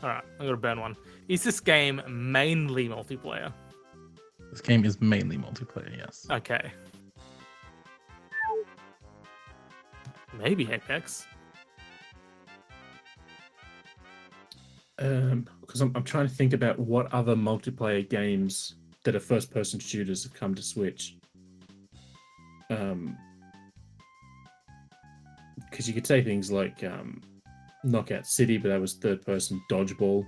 B: All right, I'm gonna burn one. Is this game mainly multiplayer?
A: This game is mainly multiplayer, yes.
B: Okay. Maybe Apex.
C: Because I'm trying to think about what other multiplayer games that are first-person shooters have come to Switch. Because you could say things like Knockout City, but that was third-person dodgeball.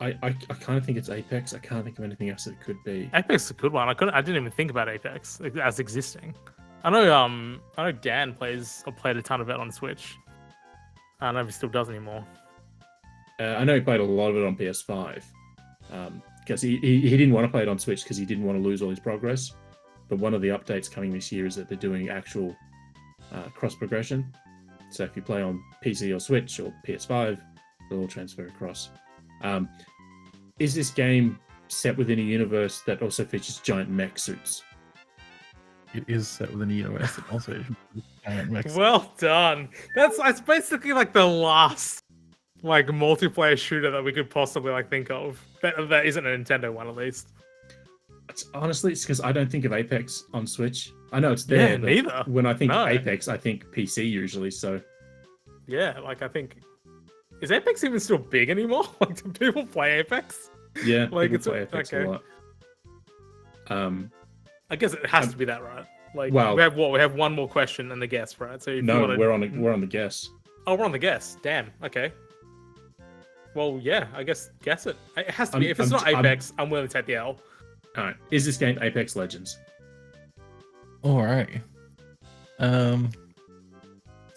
C: I kind of think it's Apex. I can't think of anything else that it could be.
B: Apex is a good one. I didn't even think about Apex as existing. I know Dan played a ton of it on Switch. I don't know if he still does anymore.
C: I know he played a lot of it on PS5. Because he didn't want to play it on Switch because he didn't want to lose all his progress. But one of the updates coming this year is that they're doing actual cross progression. So if you play on PC or Switch or PS5, it'll all transfer across. Is this game set within a universe that also features giant mech suits?
A: It is set within a universe that also features giant mech suits.
B: Well done. That's basically like the last like multiplayer shooter that we could possibly like think of. That isn't a Nintendo one, at least.
C: Honestly, it's because I don't think of Apex on Switch. I know it's there.
B: Yeah,
C: but
B: neither.
C: When I think
B: No.
C: Apex, I think PC usually. So
B: Yeah, like I think, is Apex even still big anymore? Like, do people play Apex?
C: yeah,
B: Like,
C: people
B: it's
C: play Apex
B: okay.
C: a lot.
B: I guess it has to be that, right? Like,
C: well-
B: we have what? We have one more question and the guess, right? So if you
C: No,
B: wanna...
C: we're on the guess.
B: Oh, we're on the guess. Damn. Okay. Well, yeah. I guess guess it. It has to be. If it's not Apex, I'm willing to take the L.
C: All right, is this game Apex Legends?
A: Alright.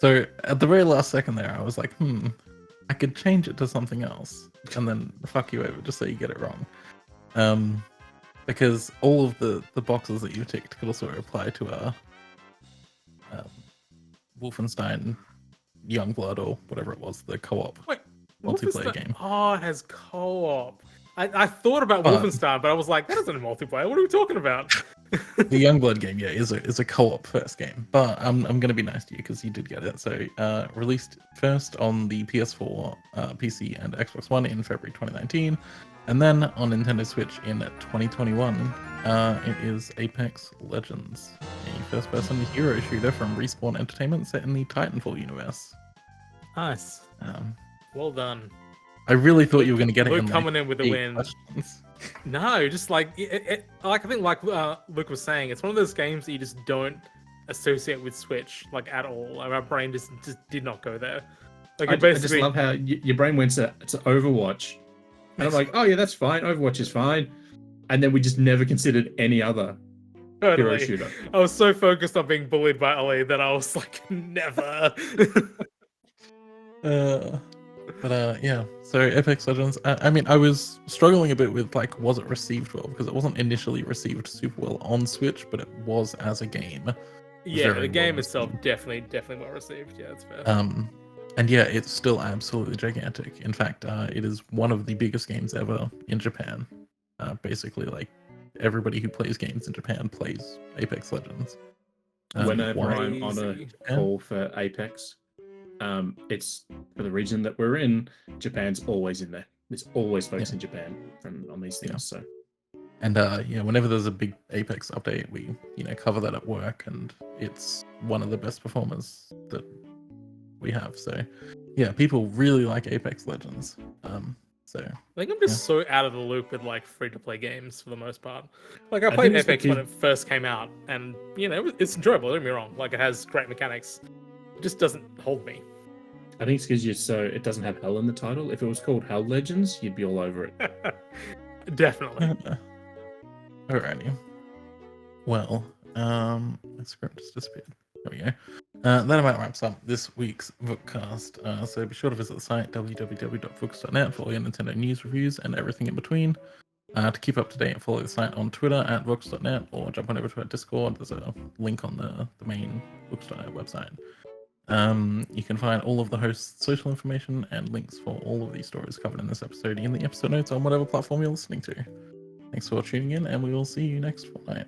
A: So at the very last second there, I was like, I could change it to something else, and then fuck you over just so you get it wrong. Because all of the boxes that you ticked could also apply to Wolfenstein Youngblood or whatever it was, the co-op
B: Wait,
A: multiplayer
B: Wolfenstein-
A: game.
B: Oh, it has co-op. I thought about
A: But-
B: Wolfenstein, but I was like, that isn't a multiplayer. What are we talking about?
A: The Youngblood game, yeah, is a co-op first game. But I'm gonna be nice to you because you did get it. So released first on the PS4, PC, and Xbox One in February 2019, and then on Nintendo Switch in 2021. It is Apex Legends, a first-person hero shooter from Respawn Entertainment set in the Titanfall universe.
B: Nice. Well done.
A: I really thought you were gonna get it.
B: Luke
A: in,
B: coming in with the
A: 8
B: win.
A: questions.
B: No, just like like I think like Luke was saying, it's one of those games that you just don't associate with Switch like at all. Like, my brain just did not go there. Like
C: I
B: it
C: just
B: basically,
C: love how your brain went to Overwatch, and I'm like, oh yeah, that's fine. Overwatch is fine, and then we just never considered any other hero
B: totally.
C: shooter.
B: I was so focused on being bullied by Ollie that I was like, never.
A: Yeah. So Apex Legends. I mean, I was struggling a bit with like, was it received well? Because it wasn't initially received super well on Switch, but it was as a game.
B: Yeah,
A: Very
B: the game
A: well
B: itself
A: received.
B: definitely well received. Yeah, that's fair.
A: And yeah, it's still absolutely gigantic. In fact, it is one of the biggest games ever in Japan. Basically, like everybody who plays games in Japan plays Apex Legends.
C: Whenever
A: why-
C: I'm on a
B: Crazy.
C: call for Apex, it's for the region that we're in. Japan's always in there. There's always folks in Japan on these things.
A: Yeah.
C: So
A: And yeah, whenever there's a big Apex update, we cover that at work, and it's one of the best performers that we have. So yeah, people really like Apex Legends. So
B: I think I'm just so out of the loop with like free to play games for the most part. Like I
C: I
B: played
C: think it's
B: Apex when it
C: because-
B: first came out, and it's enjoyable. Don't get me wrong. Like it has great mechanics. It just doesn't hold me.
C: I think it's because it doesn't have hell in the title. If it was called Hell Legends, you'd be all over it.
B: Definitely.
A: alrighty. Well, my script just disappeared. There we go. That about wraps up this week's Vookcast. So be sure to visit the site www.vookcast.net for all your Nintendo news, reviews, and everything in between. To keep up to date, follow the site on Twitter at vookcast.net, or jump on over to our Discord. There's a link on the main vookcast.net website. You can find all of the hosts' social information and links for all of these stories covered in this episode in the episode notes on whatever platform you're listening to. Thanks for tuning in, and we will see you next fortnight.